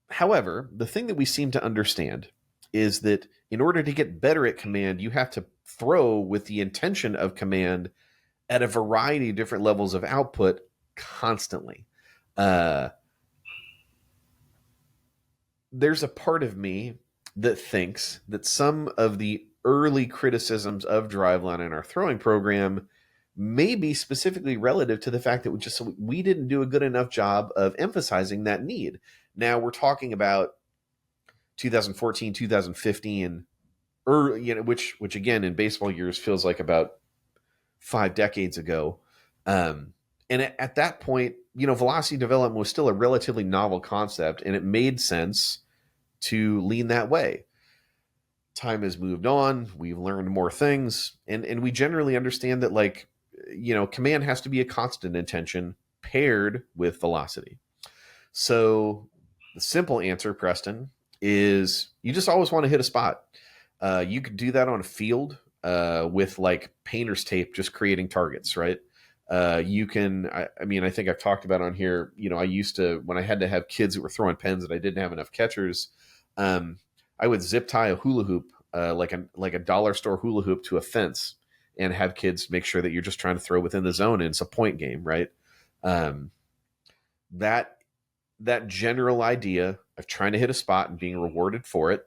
However, the thing that we seem to understand is that in order to get better at command, you have to throw with the intention of command at a variety of different levels of output constantly. There's a part of me that thinks that some of the early criticisms of Driveline in our throwing program may be specifically relative to the fact that we didn't do a good enough job of emphasizing that need. Now we're talking about 2014, 2015, which again in baseball years feels like about 5 decades ago. And at that point, velocity development was still a relatively novel concept, and it made sense to lean that way. Time has moved on. We've learned more things, and we generally understand that, command has to be a constant intention paired with velocity. So the simple answer, Preston, is you just always want to hit a spot. You could do that on a field with painter's tape, just creating targets, right? You can, I think I've talked about on here, I used to, when I had to have kids that were throwing pens and I didn't have enough catchers, I would zip tie a hula hoop, like a dollar store hula hoop to a fence and have kids make sure that you're just trying to throw within the zone and it's a point game, right? That general idea of trying to hit a spot and being rewarded for it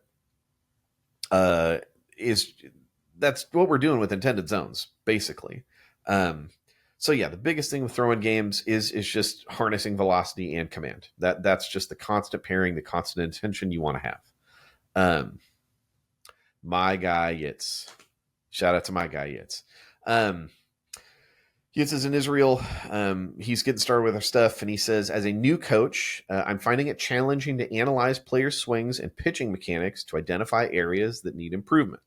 that's what we're doing with intended zones, basically. So yeah, the biggest thing with throwing games is just harnessing velocity and command. That's just the constant pairing, the constant intention you want to have. My guy Yitz. Shout out to my guy Yitz. Yitz is in Israel. He's getting started with our stuff, and he says, as a new coach, I'm finding it challenging to analyze players' swings and pitching mechanics to identify areas that need improvement.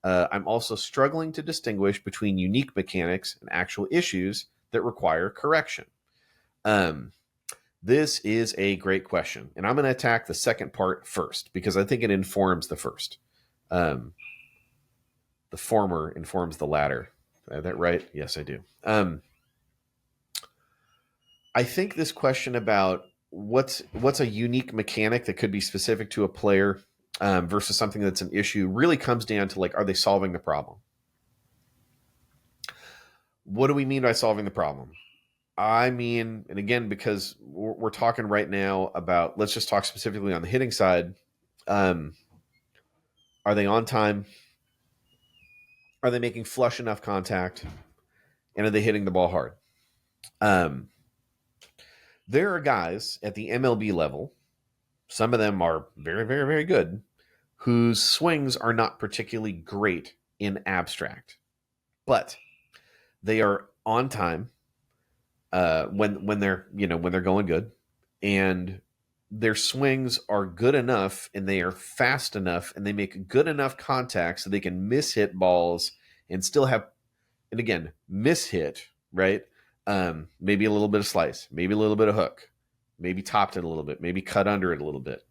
I'm also struggling to distinguish between unique mechanics and actual issues that require correction. This is a great question, and I'm going to attack the second part first because I think it informs the first. The former informs the latter. Is that right? Yes, I do. I think this question about what's a unique mechanic that could be specific to a player versus something that's an issue really comes down to are they solving the problem? What do we mean by solving the problem? I mean, and again, because we're talking right now about, let's just talk specifically on the hitting side. Are they on time? Are they making flush enough contact? And are they hitting the ball hard? There are guys at the MLB level, some of them are very, very, very good, whose swings are not particularly great in abstract, but they are on time when they're going good, and their swings are good enough and they are fast enough and they make good enough contact so they can miss hit balls and still have, and again, miss hit, right? Maybe a little bit of slice, maybe a little bit of hook, maybe topped it a little bit, maybe cut under it a little bit.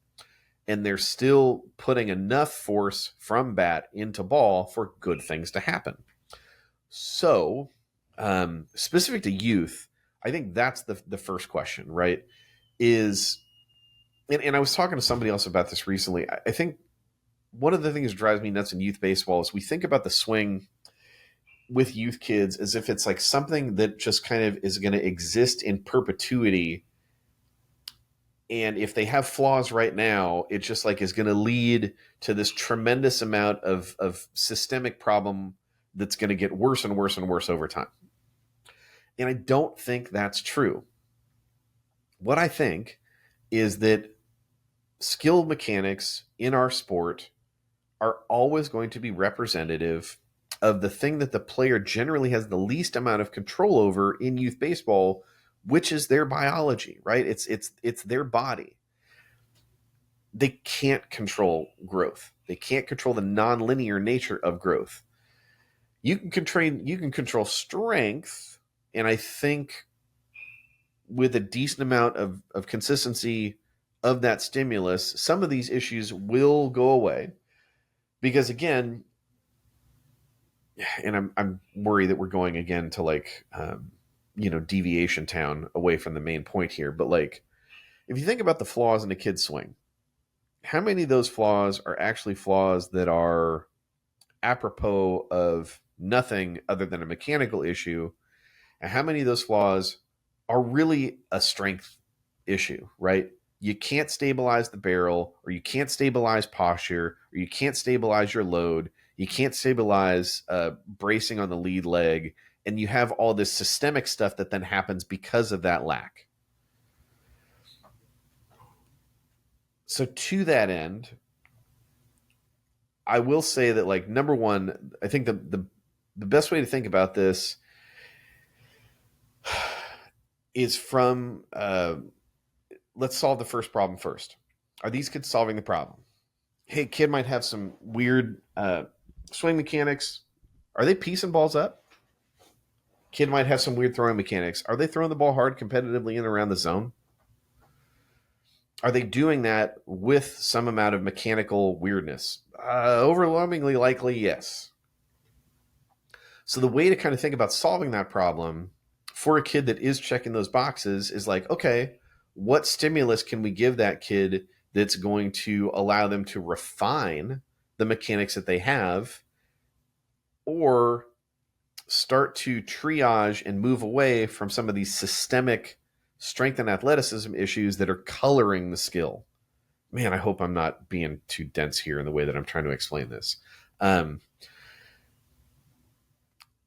And they're still putting enough force from bat into ball for good things to happen. So, specific to youth, I think that's the first question, right? And I was talking to somebody else about this recently. I think one of the things that drives me nuts in youth baseball is we think about the swing with youth kids as if it's something that just kind of is going to exist in perpetuity. And if they have flaws right now, it just is going to lead to this tremendous amount of systemic problem that's going to get worse and worse and worse over time. And I don't think that's true. What I think is that skilled mechanics in our sport are always going to be representative of the thing that the player generally has the least amount of control over in youth baseball, which is their biology, right? It's their body. They can't control growth. They can't control the nonlinear nature of growth. You can control strength, and I think with a decent amount of consistency of that stimulus, some of these issues will go away. Because again, and I'm worried that we're going again to like deviation town away from the main point here. But like, if you think about the flaws in a kid's swing, how many of those flaws are actually flaws that are apropos of nothing other than a mechanical issue, and how many of those flaws are really a strength issue, right? You can't stabilize the barrel, or you can't stabilize posture, or you can't stabilize your load, you can't stabilize bracing on the lead leg, and you have all this systemic stuff that then happens because of that lack. So to that end, I will say that, like, number one, I think the best way to think about this is from let's solve the first problem first. Are these kids solving the problem? Hey, kid might have some weird swing mechanics. Are they piecing balls up? Kid might have some weird throwing mechanics. Are they throwing the ball hard competitively in and around the zone? Are they doing that with some amount of mechanical weirdness? Overwhelmingly likely, yes. So the way to kind of think about solving that problem for a kid that is checking those boxes is like, okay, what stimulus can we give that kid that's going to allow them to refine the mechanics that they have, or start to triage and move away from some of these systemic strength and athleticism issues that are coloring the skill? Man, I hope I'm not being too dense here in the way that I'm trying to explain this.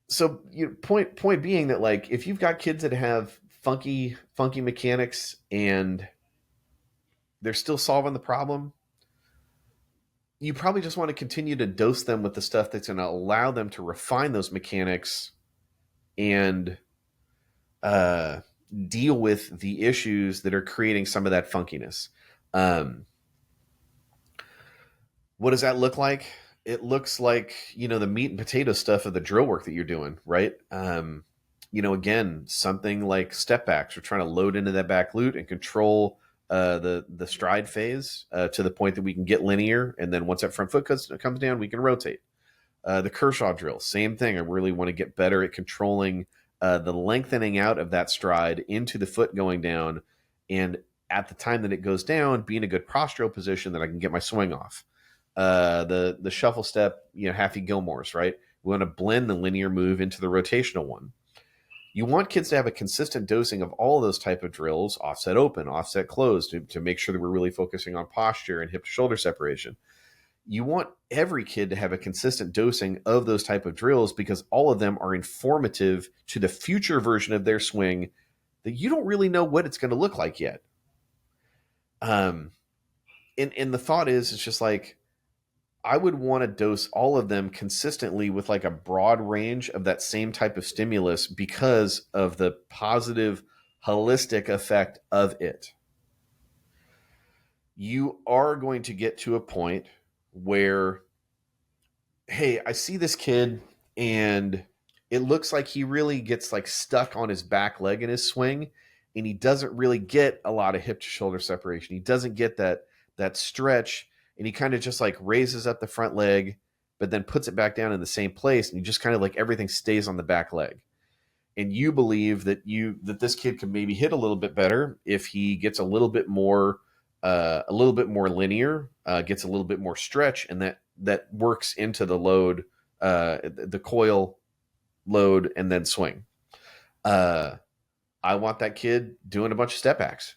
So point being that, like, if you've got kids that have funky mechanics and they're still solving the problem, you probably just want to continue to dose them with the stuff that's going to allow them to refine those mechanics and deal with the issues that are creating some of that funkiness. What does that look like? It looks like, the meat and potato stuff of the drill work that you're doing, right? Again, something like step backs. We're trying to load into that back glute and control the stride phase to the point that we can get linear, and then once that front foot comes down, we can rotate. The Kershaw drill, same thing. I really want to get better at controlling the lengthening out of that stride into the foot going down, and at the time that it goes down, be in a good postural position that I can get my swing off. The shuffle step, Happy Gilmore's, right? We want to blend the linear move into the rotational one. You want kids to have a consistent dosing of all of those type of drills, offset open, offset closed, to make sure that we're really focusing on posture and hip to shoulder separation. You want every kid to have a consistent dosing of those type of drills, because all of them are informative to the future version of their swing that you don't really know what it's going to look like yet. And the thought is, it's just like, I would want to dose all of them consistently with like a broad range of that same type of stimulus, because of the positive holistic effect of it. You are going to get to a point where, hey, I see this kid and it looks like he really gets like stuck on his back leg in his swing, and he doesn't really get a lot of hip to shoulder separation. He doesn't get that stretch, and he kind of just like raises up the front leg, but then puts it back down in the same place, and you just kind of like everything stays on the back leg. And you believe that this kid could maybe hit a little bit better if he gets a little bit more linear, gets a little bit more stretch, and that works into the load, the coil load, and then swing. I want that kid doing a bunch of step backs,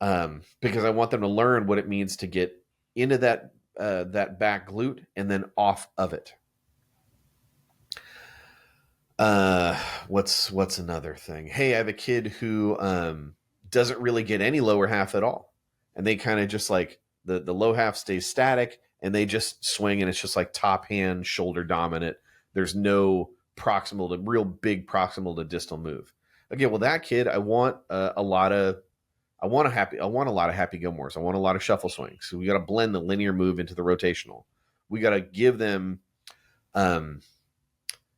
because I want them to learn what it means to get into that back glute and then off of it. What's another thing? Hey, I have a kid who doesn't really get any lower half at all, and they kind of just like the low half stays static, and they just swing, and it's just like top hand shoulder dominant. There's no real big proximal to distal move. Okay, well, that kid, I want a lot of Happy Gilmores. I want a lot of shuffle swings. So we got to blend the linear move into the rotational. We got to give them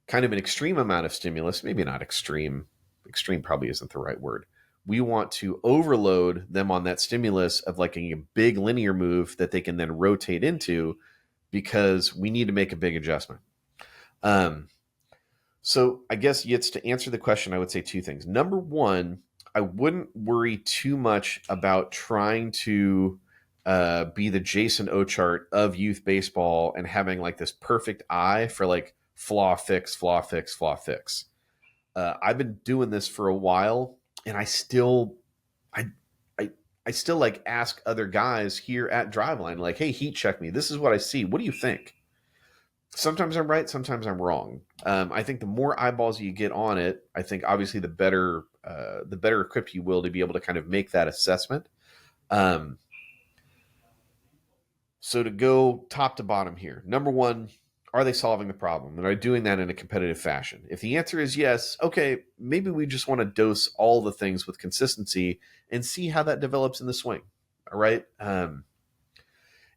kind of an extreme amount of stimulus, maybe not extreme, extreme probably isn't the right word. We want to overload them on that stimulus of like a big linear move that they can then rotate into because we need to make a big adjustment. So I guess it's to answer the question, I would say two things. Number one, I wouldn't worry too much about trying to be the Jason Ochart of youth baseball and having like this perfect eye for like flaw fix, flaw fix, flaw fix. I've been doing this for a while, and I still like ask other guys here at Driveline, like, hey, heat check me. This is what I see. What do you think? Sometimes I'm right, sometimes I'm wrong. I think the more eyeballs you get on it, I think obviously the better equipped you will to be able to kind of make that assessment. So to go top to bottom here, number one, are they solving the problem? And are they doing that in a competitive fashion? If the answer is yes, okay, maybe we just want to dose all the things with consistency and see how that develops in the swing. All right.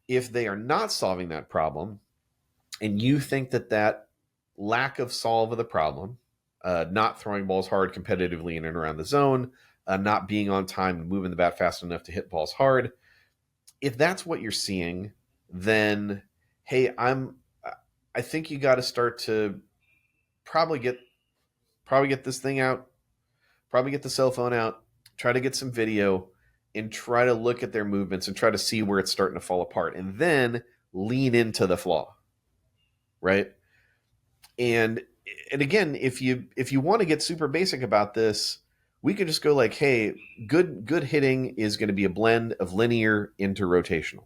If they are not solving that problem, and you think that lack of solve of the problem, not throwing balls hard competitively in and around the zone, not being on time and moving the bat fast enough to hit balls hard, if that's what you're seeing, then hey, I think you got to start to probably get this thing out, probably get the cell phone out, try to get some video, and try to look at their movements and try to see where it's starting to fall apart, and then lean into the flaw, right? And again, if you want to get super basic about this, we could just go like, hey, good hitting is going to be a blend of linear into rotational.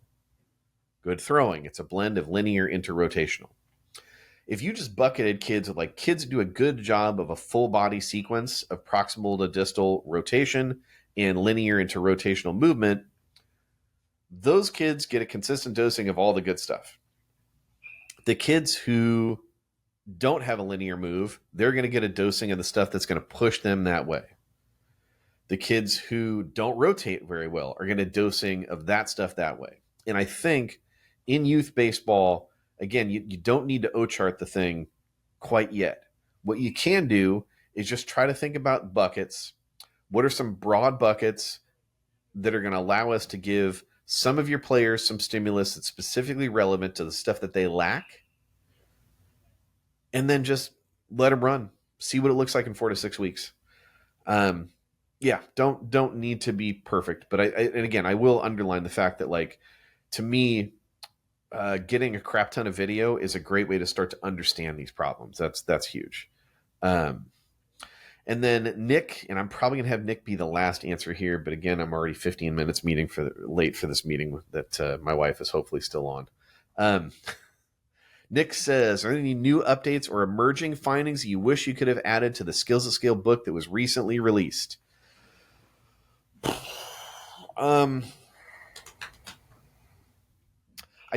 Good throwing, it's a blend of linear into rotational. If you just bucketed kids with like kids do a good job of a full body sequence of proximal to distal rotation and linear into rotational movement, those kids get a consistent dosing of all the good stuff. The kids who don't have a linear move, they're going to get a dosing of the stuff that's going to push them that way. The kids who don't rotate very well are going to dosing of that stuff that way. And I think in youth baseball, again, you don't need to Ochart the thing quite yet. What you can do is just try to think about buckets. What are some broad buckets that are going to allow us to give some of your players some stimulus that's specifically relevant to the stuff that they lack? And then just let them run. See what it looks like in 4 to 6 weeks. Yeah, don't need to be perfect. But and again, I will underline the fact that, like, to me, getting a crap ton of video is a great way to start to understand these problems. That's huge. And then Nick, and I'm probably going to have Nick be the last answer here, but again, I'm already 15 minutes late for this meeting that my wife is hopefully still on. Nick says, are there any new updates or emerging findings you wish you could have added to the Skills at Scale book that was recently released? I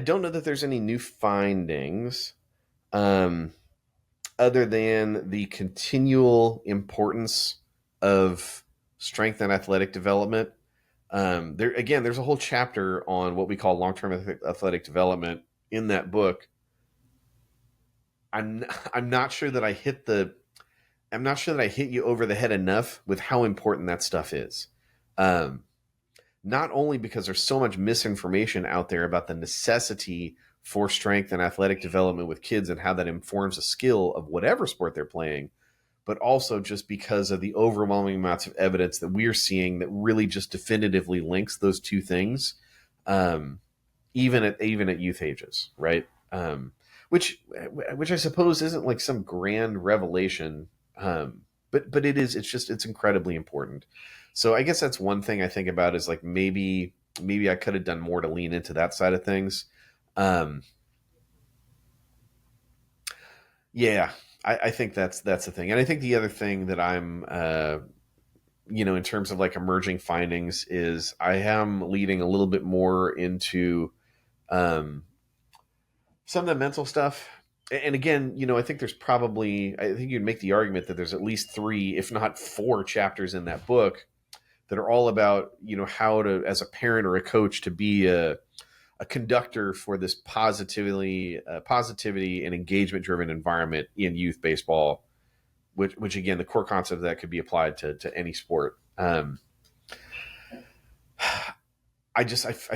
don't know that there's any new findings other than the continual importance of strength and athletic development. There's a whole chapter on what we call long-term athletic development in that book. I'm not sure that I hit you over the head enough with how important that stuff is. Not only because there's so much misinformation out there about the necessity for strength and athletic development with kids and how that informs a skill of whatever sport they're playing, but also just because of the overwhelming amounts of evidence that we're seeing that really just definitively links those two things, even at youth ages, right? Which I suppose isn't like some grand revelation, but it is. It's incredibly important. So I guess that's one thing I think about is like maybe I could have done more to lean into that side of things. Yeah, I think that's the thing, and I think the other thing that I'm in terms of like emerging findings is I am leading a little bit more into some of the mental stuff. And again, I think I think you'd make the argument that there's at least 3, if not 4 chapters in that book that are all about, how to, as a parent or a coach, to be a a conductor for this positivity and engagement driven environment in youth baseball, which again, the core concept of that could be applied to any sport. I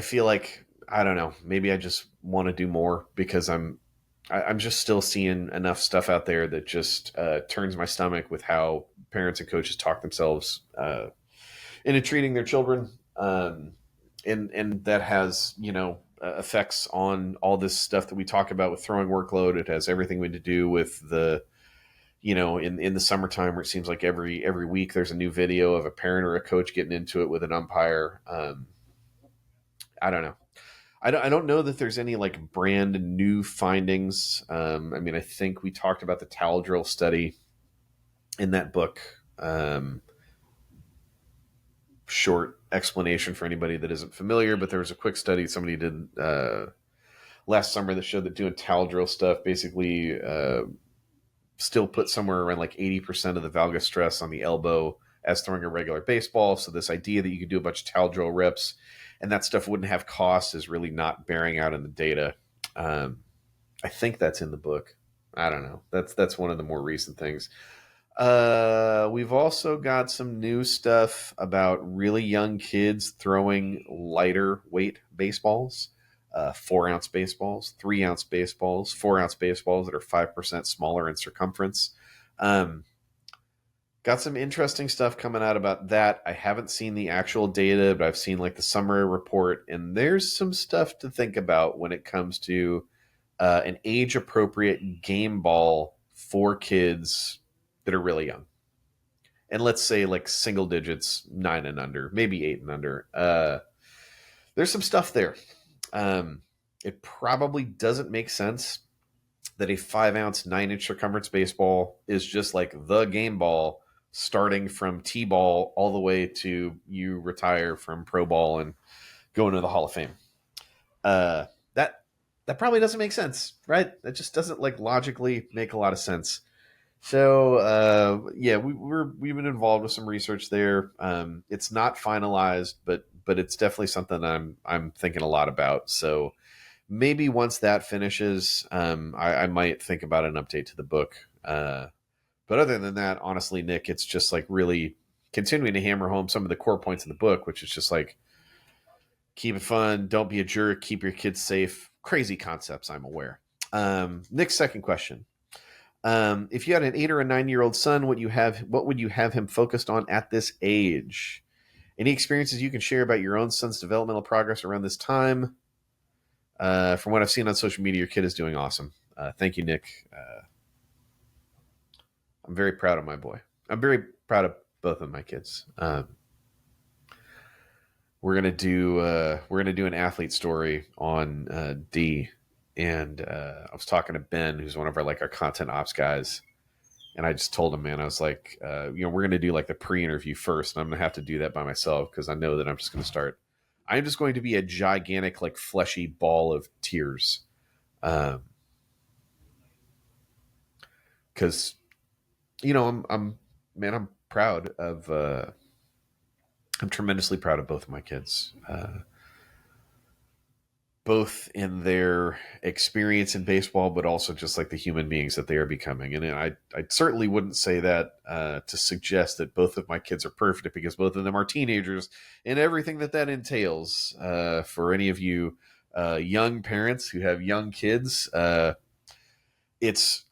feel like, I don't know, maybe I just want to do more because I'm just still seeing enough stuff out there that just turns my stomach with how parents and coaches talk themselves into treating their children. And that has, effects on all this stuff that we talk about with throwing workload. It has everything to do with the, in the summertime where it seems like every week there's a new video of a parent or a coach getting into it with an umpire. I don't know. I don't know that there's any like brand new findings. I mean, I think we talked about the towel drill study in that book. Short explanation for anybody that isn't familiar, but there was a quick study somebody did last summer that showed that doing towel drill stuff basically still put somewhere around like 80% of the valgus stress on the elbow as throwing a regular baseball. So this idea that you could do a bunch of towel drill reps and that stuff wouldn't have costs is really not bearing out in the data. I think that's in the book. I don't know. That's one of the more recent things. We've also got some new stuff about really young kids throwing lighter weight baseballs, 4-ounce baseballs, 3-ounce baseballs, 4-ounce baseballs that are 5% smaller in circumference. Got some interesting stuff coming out about that. I haven't seen the actual data, but I've seen like the summary report, and there's some stuff to think about when it comes to an age-appropriate game ball for kids that are really young. And let's say like single digits, 9 and under, maybe 8 and under. There's some stuff there. It probably doesn't make sense that a 5-ounce, 9-inch circumference baseball is just like the game ball, starting from T-ball all the way to you retire from pro ball and go into the Hall of Fame. That probably doesn't make sense, right? That just doesn't like logically make a lot of sense. So we've been involved with some research there. It's not finalized, but it's definitely something I'm thinking a lot about. So maybe once that finishes, I might think about an update to the book. But other than that, honestly, Nick, it's just like really continuing to hammer home some of the core points of the book, which is just like keep it fun, don't be a jerk, keep your kids safe. Crazy concepts, I'm aware. Nick's second question. If you had an 8 or a 9-year-old son, what would you have him focused on at this age? Any experiences you can share about your own son's developmental progress around this time? From what I've seen on social media, your kid is doing awesome. Thank you, Nick. I'm very proud of my boy. I'm very proud of both of my kids. We're gonna do an athlete story on D. And I was talking to Ben, who's one of our content ops guys, and I just told him, man, I was like, we're going to do like the pre-interview first, and I'm going to have to do that by myself because I know that I'm just going to be a gigantic, like fleshy ball of tears, because I'm proud of, I'm tremendously proud of both of my kids. Both in their experience in baseball, but also just like the human beings that they are becoming. And I certainly wouldn't say that to suggest that both of my kids are perfect, because both of them are teenagers and everything that entails. For any of you young parents who have young kids, it's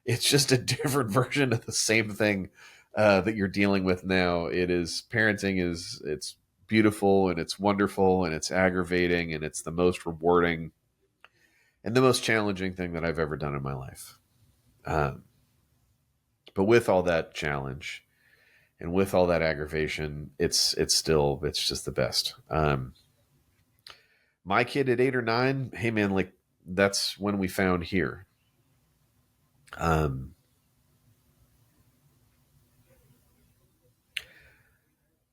just a different version of the same thing that you're dealing with now. Parenting it's beautiful and it's wonderful and it's aggravating and it's the most rewarding and the most challenging thing that I've ever done in my life. But with all that challenge and with all that aggravation, it's just the best. My kid at 8 or 9, hey man, like that's when we found here.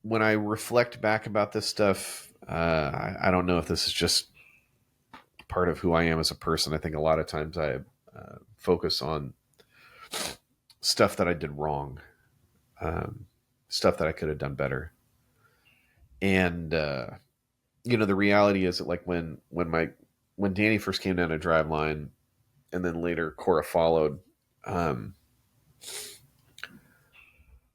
When I reflect back about this stuff, I don't know if this is just part of who I am as a person. I think a lot of times I focus on stuff that I did wrong, stuff that I could have done better. And, the reality is that like when Danny first came down to Driveline, and then later Cora followed, um,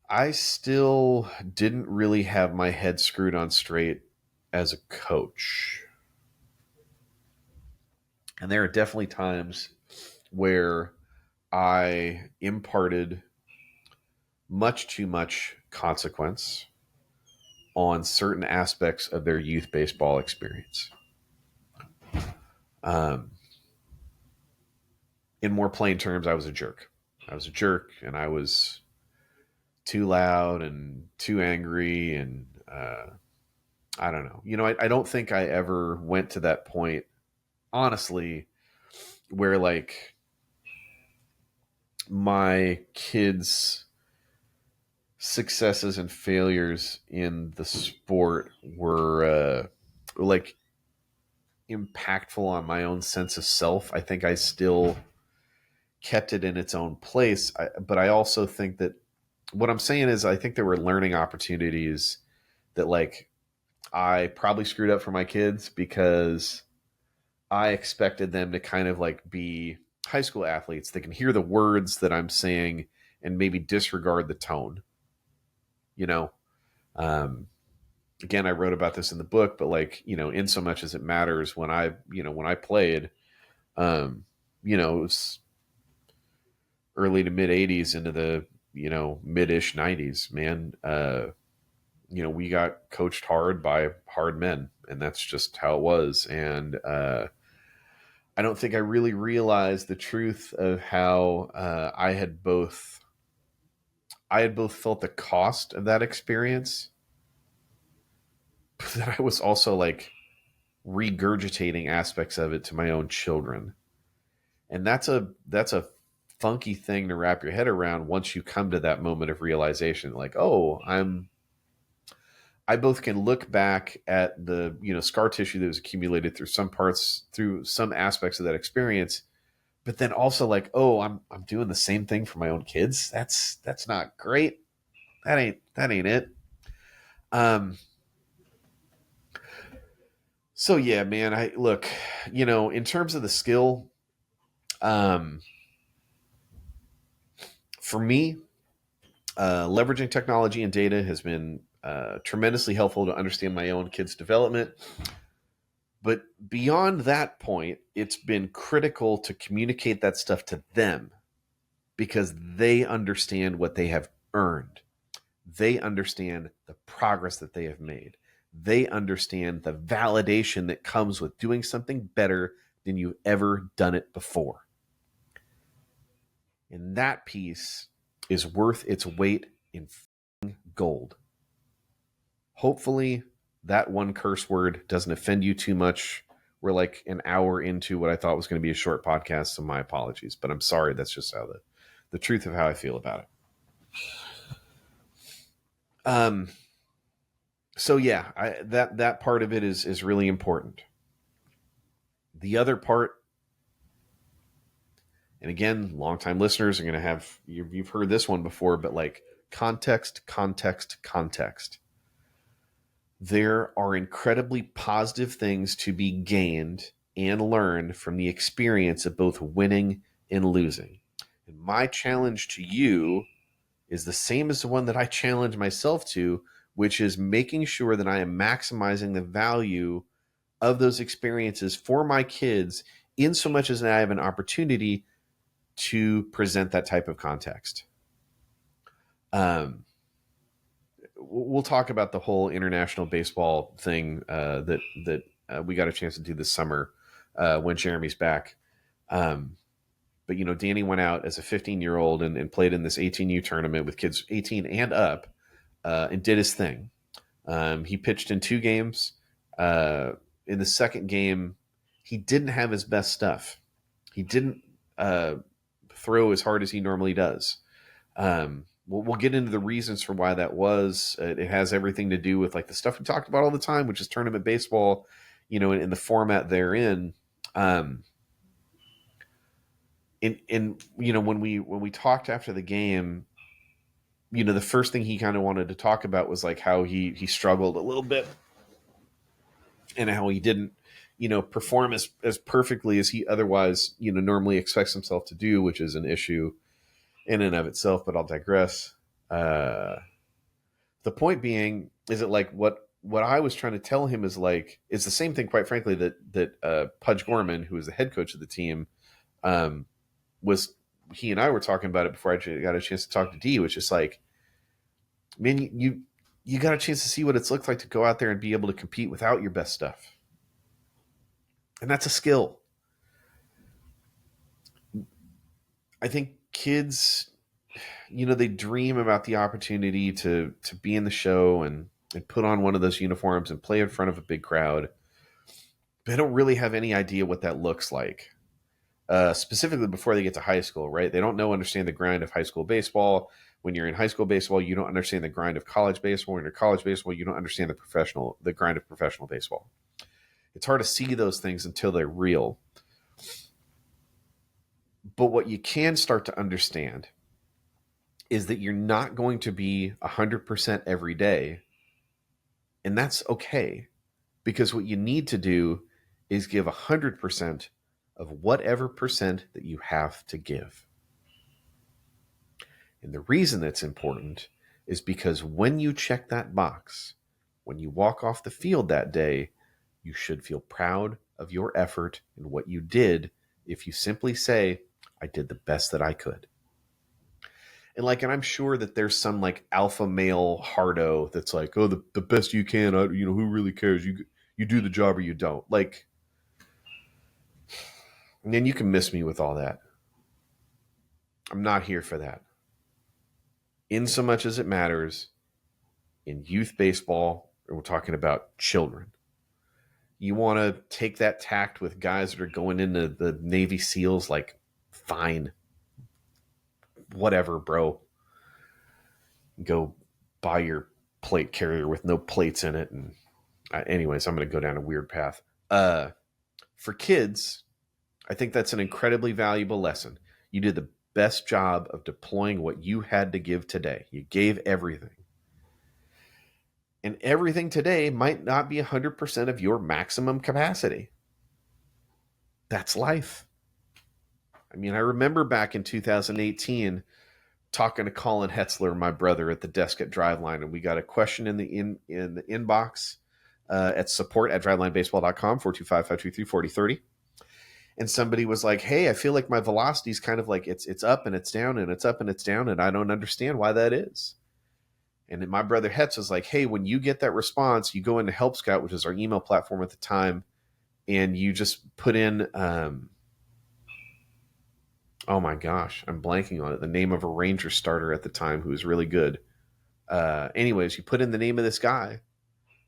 I still didn't really have my head screwed on straight as a coach. And there are definitely times where I imparted much too much consequence on certain aspects of their youth baseball experience. Um, in more plain terms, I was a jerk. I was a jerk, and I was too loud and too angry, and I don't know. I don't think I ever went to that point, honestly, where like my kids' successes and failures in the sport were like impactful on my own sense of self. I think I still kept it in its own place. But I also think that what I'm saying is I think there were learning opportunities that like I probably screwed up for my kids because I expected them to kind of like be high school athletes. They can hear the words that I'm saying and maybe disregard the tone. You know, um, again, I wrote about this in the book, but like, in so much as it matters when I played, um, it was early to mid 80s into the, mid-ish 90s, man. We got coached hard by hard men, and that's just how it was. And I don't think I really realized the truth of how I had both felt the cost of that experience, but that I was also like regurgitating aspects of it to my own children. And that's a funky thing to wrap your head around once you come to that moment of realization. Like, oh, I both can look back at the scar tissue that was accumulated through some aspects of that experience, but then also like, oh, I'm doing the same thing for my own kids. That's not great. That ain't it. Um. So yeah, man. I look, in terms of the skill, um, for me, leveraging technology and data has been tremendously helpful to understand my own kids' development. But beyond that point, it's been critical to communicate that stuff to them because they understand what they have earned. They understand the progress that they have made. They understand the validation that comes with doing something better than you've ever done it before. And that piece is worth its weight in gold. Hopefully, that one curse word doesn't offend you too much. We're like an hour into what I thought was going to be a short podcast, so my apologies. But I'm sorry, that's just how the truth of how I feel about it. So yeah, that part of it is really important. The other part, and again, longtime listeners are going to have you've heard this one before, but like context, context, context. There are incredibly positive things to be gained and learned from the experience of both winning and losing. And my challenge to you is the same as the one that I challenge myself to, which is making sure that I am maximizing the value of those experiences for my kids in so much as I have an opportunity to present that type of context. We'll talk about the whole international baseball thing that we got a chance to do this summer when Jeremy's back. But Danny went out as a 15-year-old and played in this 18U tournament with kids 18 and up, and did his thing. He pitched in 2 games. In the second game, he didn't have his best stuff. He didn't throw as hard as he normally does. We'll get into the reasons for why that was. It has everything to do with like the stuff we talked about all the time, which is tournament baseball, in the format they're in. And when we talked after the game, the first thing he kind of wanted to talk about was like how he struggled a little bit and how he didn't, perform as perfectly as he otherwise, normally expects himself to do, which is an issue in and of itself, but I'll digress. The point being is that like what I was trying to tell him is like, it's the same thing, quite frankly, that Pudge Gorman, who is the head coach of the team, was, he and I were talking about it before I got a chance to talk to D, which is like, man, you got a chance to see what it's looked like to go out there and be able to compete without your best stuff. And that's a skill. I think kids, they dream about the opportunity to be in the show and put on one of those uniforms and play in front of a big crowd. They don't really have any idea what that looks like. Specifically before they get to high school, right? They don't understand the grind of high school baseball. When you're in high school baseball, you don't understand the grind of college baseball. When you're college baseball, you don't understand the grind of professional baseball. It's hard to see those things until they're real. But what you can start to understand is that you're not going to be 100% every day. And that's okay. Because what you need to do is give 100% of whatever percent that you have to give. And the reason that's important is because when you check that box, when you walk off the field that day, you should feel proud of your effort and what you did if you simply say, I did the best that I could. And I'm sure that there's some like alpha male hardo that's like, oh, the best you can, who really cares? You do the job or you don't. Like, and then you can miss me with all that. I'm not here for that. In so much as it matters, in youth baseball, we're talking about children. You want to take that tact with guys that are going into the Navy SEALs, like, fine. Whatever, bro. Go buy your plate carrier with no plates in it. And anyways, I'm going to go down a weird path. For kids, I think that's an incredibly valuable lesson. You did the best job of deploying what you had to give today. You gave everything. And everything today might not be 100% of your maximum capacity. That's life. I mean, I remember back in 2018 talking to Colin Hetzler, my brother, at the desk at Driveline, and we got a question in the inbox at support@drivelinebaseball.com, 425-523-4030. And somebody was like, hey, I feel like my velocity is kind of like it's up and it's down and it's up and it's down, and I don't understand why that is. And then my brother Hetz was like, hey, when you get that response, you go into Help Scout, which is our email platform at the time, and you just put in, oh my gosh, I'm blanking on it, the name of a Ranger starter at the time who was really good. Anyways, you put in the name of this guy,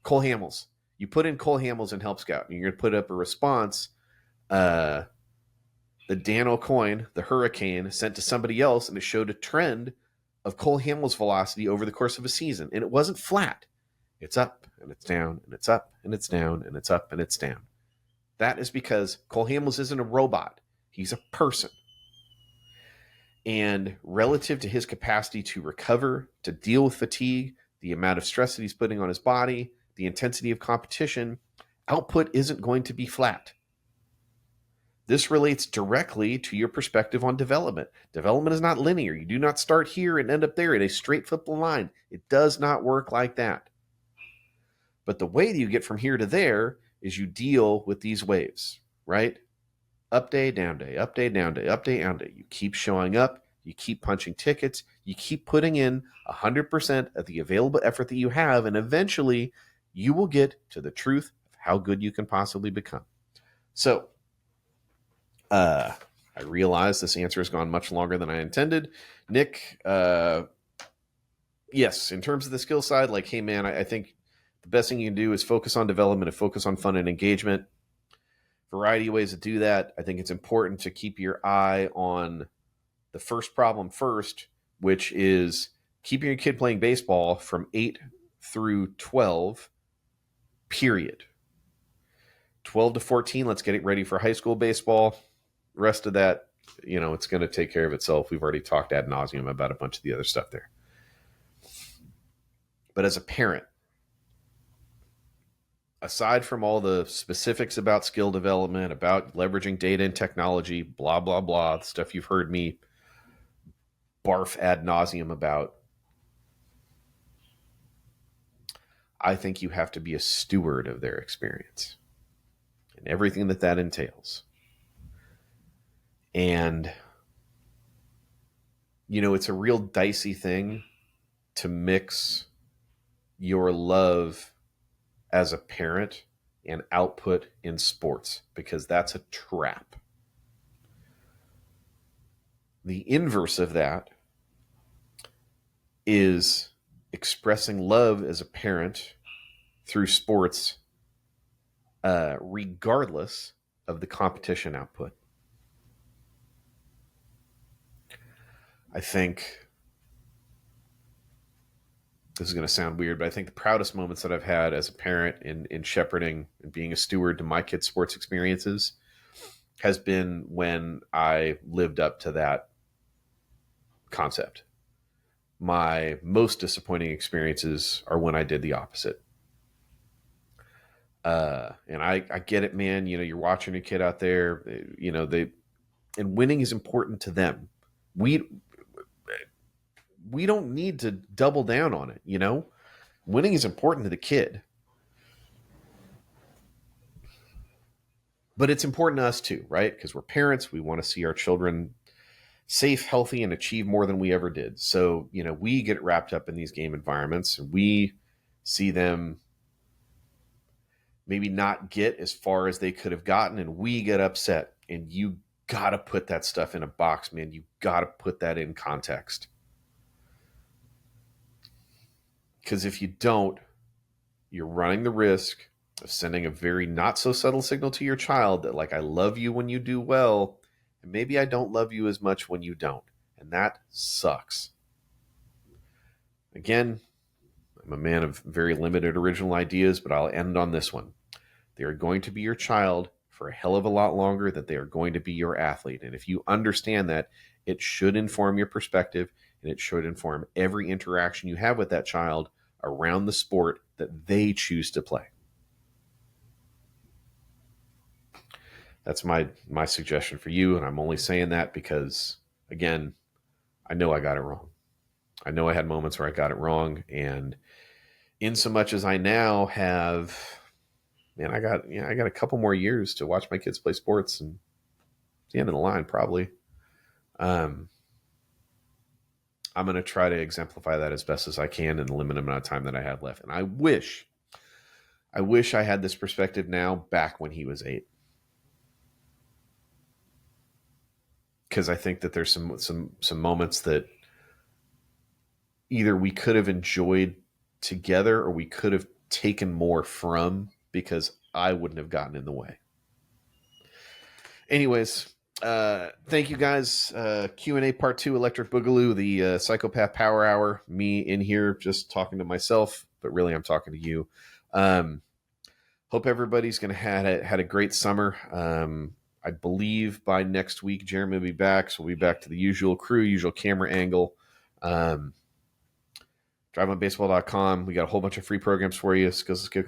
Cole Hamels. You put in Cole Hamels in Help Scout, and you're going to put up a response. The Dan O'Coin, the Hurricane, sent to somebody else, and it showed a trend of Cole Hamels' velocity over the course of a season. And it wasn't flat. It's up, and it's down, and it's up, and it's down, and it's up, and it's down. That is because Cole Hamels isn't a robot. He's a person. And relative to his capacity to recover, to deal with fatigue, the amount of stress that he's putting on his body, the intensity of competition, output isn't going to be flat. This relates directly to your perspective on development. Development is not linear. You do not start here and end up there in a straight football line. It does not work like that. But the way that you get from here to there is you deal with these waves, right? Up day, down day, up day, down day, up day, down day. You keep showing up. You keep punching tickets. You keep putting in 100% of the available effort that you have, and eventually you will get to the truth of how good you can possibly become. So, I realize this answer has gone much longer than I intended. Nick, yes, in terms of the skill side, like, hey, man, I think the best thing you can do is focus on development and focus on fun and engagement. Variety of ways to do that. I think it's important to keep your eye on the first problem first, which is keeping your kid playing baseball from 8 through 12, period. 12 to 14, let's get it ready for high school baseball. The rest of that, it's going to take care of itself. We've already talked ad nauseum about a bunch of the other stuff there. But as a parent, aside from all the specifics about skill development, about leveraging data and technology, blah, blah, blah, the stuff you've heard me barf ad nauseum about, I think you have to be a steward of their experience and everything that that entails. And, you know, it's a real dicey thing to mix your love as a parent and output in sports, because that's a trap. The inverse of that is expressing love as a parent through sports, regardless of the competition output. I think this is going to sound weird, but I think the proudest moments that I've had as a parent in shepherding and being a steward to my kids' sports experiences has been when I lived up to that concept. My most disappointing experiences are when I did the opposite. And I get it, man. You know, you're watching a kid out there, you know, and winning is important to them. We don't need to double down on it, you know? Winning is important to the kid. But it's important to us too, right? Because we're parents. We want to see our children safe, healthy, and achieve more than we ever did. So, you know, we get wrapped up in these game environments and we see them maybe not get as far as they could have gotten, and we get upset. And you got to put that stuff in a box, man. You got to put that in context. Because if you don't, you're running the risk of sending a very not so subtle signal to your child that, like, I love you when you do well, and maybe I don't love you as much when you don't. And that sucks. Again, I'm a man of very limited original ideas, but I'll end on this one. They are going to be your child for a hell of a lot longer than they are going to be your athlete. And if you understand that, it should inform your perspective, and it should inform every interaction you have with that child around the sport that they choose to play. That's my suggestion for you, and I'm only saying that because, again, I know I got it wrong. I know I had moments where I got it wrong, and in so much as I now have, man, I got a couple more years to watch my kids play sports, and it's the end of the line probably. I'm going to try to exemplify that as best as I can in the limited amount of time that I have left. And I wish I had this perspective now back when he was 8. Because I think that there's some moments that either we could have enjoyed together or we could have taken more from, because I wouldn't have gotten in the way. Anyways, thank you guys. Q&A part 2, Electric Boogaloo, the Psychopath Power Hour. Me in here just talking to myself, but really I'm talking to you. Hope everybody's going to had a great summer. I believe by next week, Jeremy will be back. So we'll be back to the usual crew, usual camera angle. DriveOnBaseball.com. We got a whole bunch of free programs for you. Skills to Skill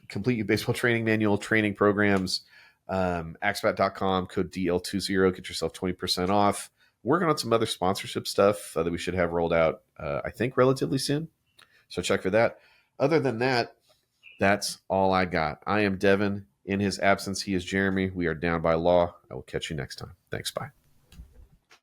Complete your baseball training manual, training programs. Axbat.com, code DL20. Get yourself 20% off. Working on some other sponsorship stuff that we should have rolled out, I think, relatively soon. So check for that. Other than that, that's all I got. I am Deven. In his absence, he is Jeremy. We are down by law. I will catch you next time. Thanks. Bye.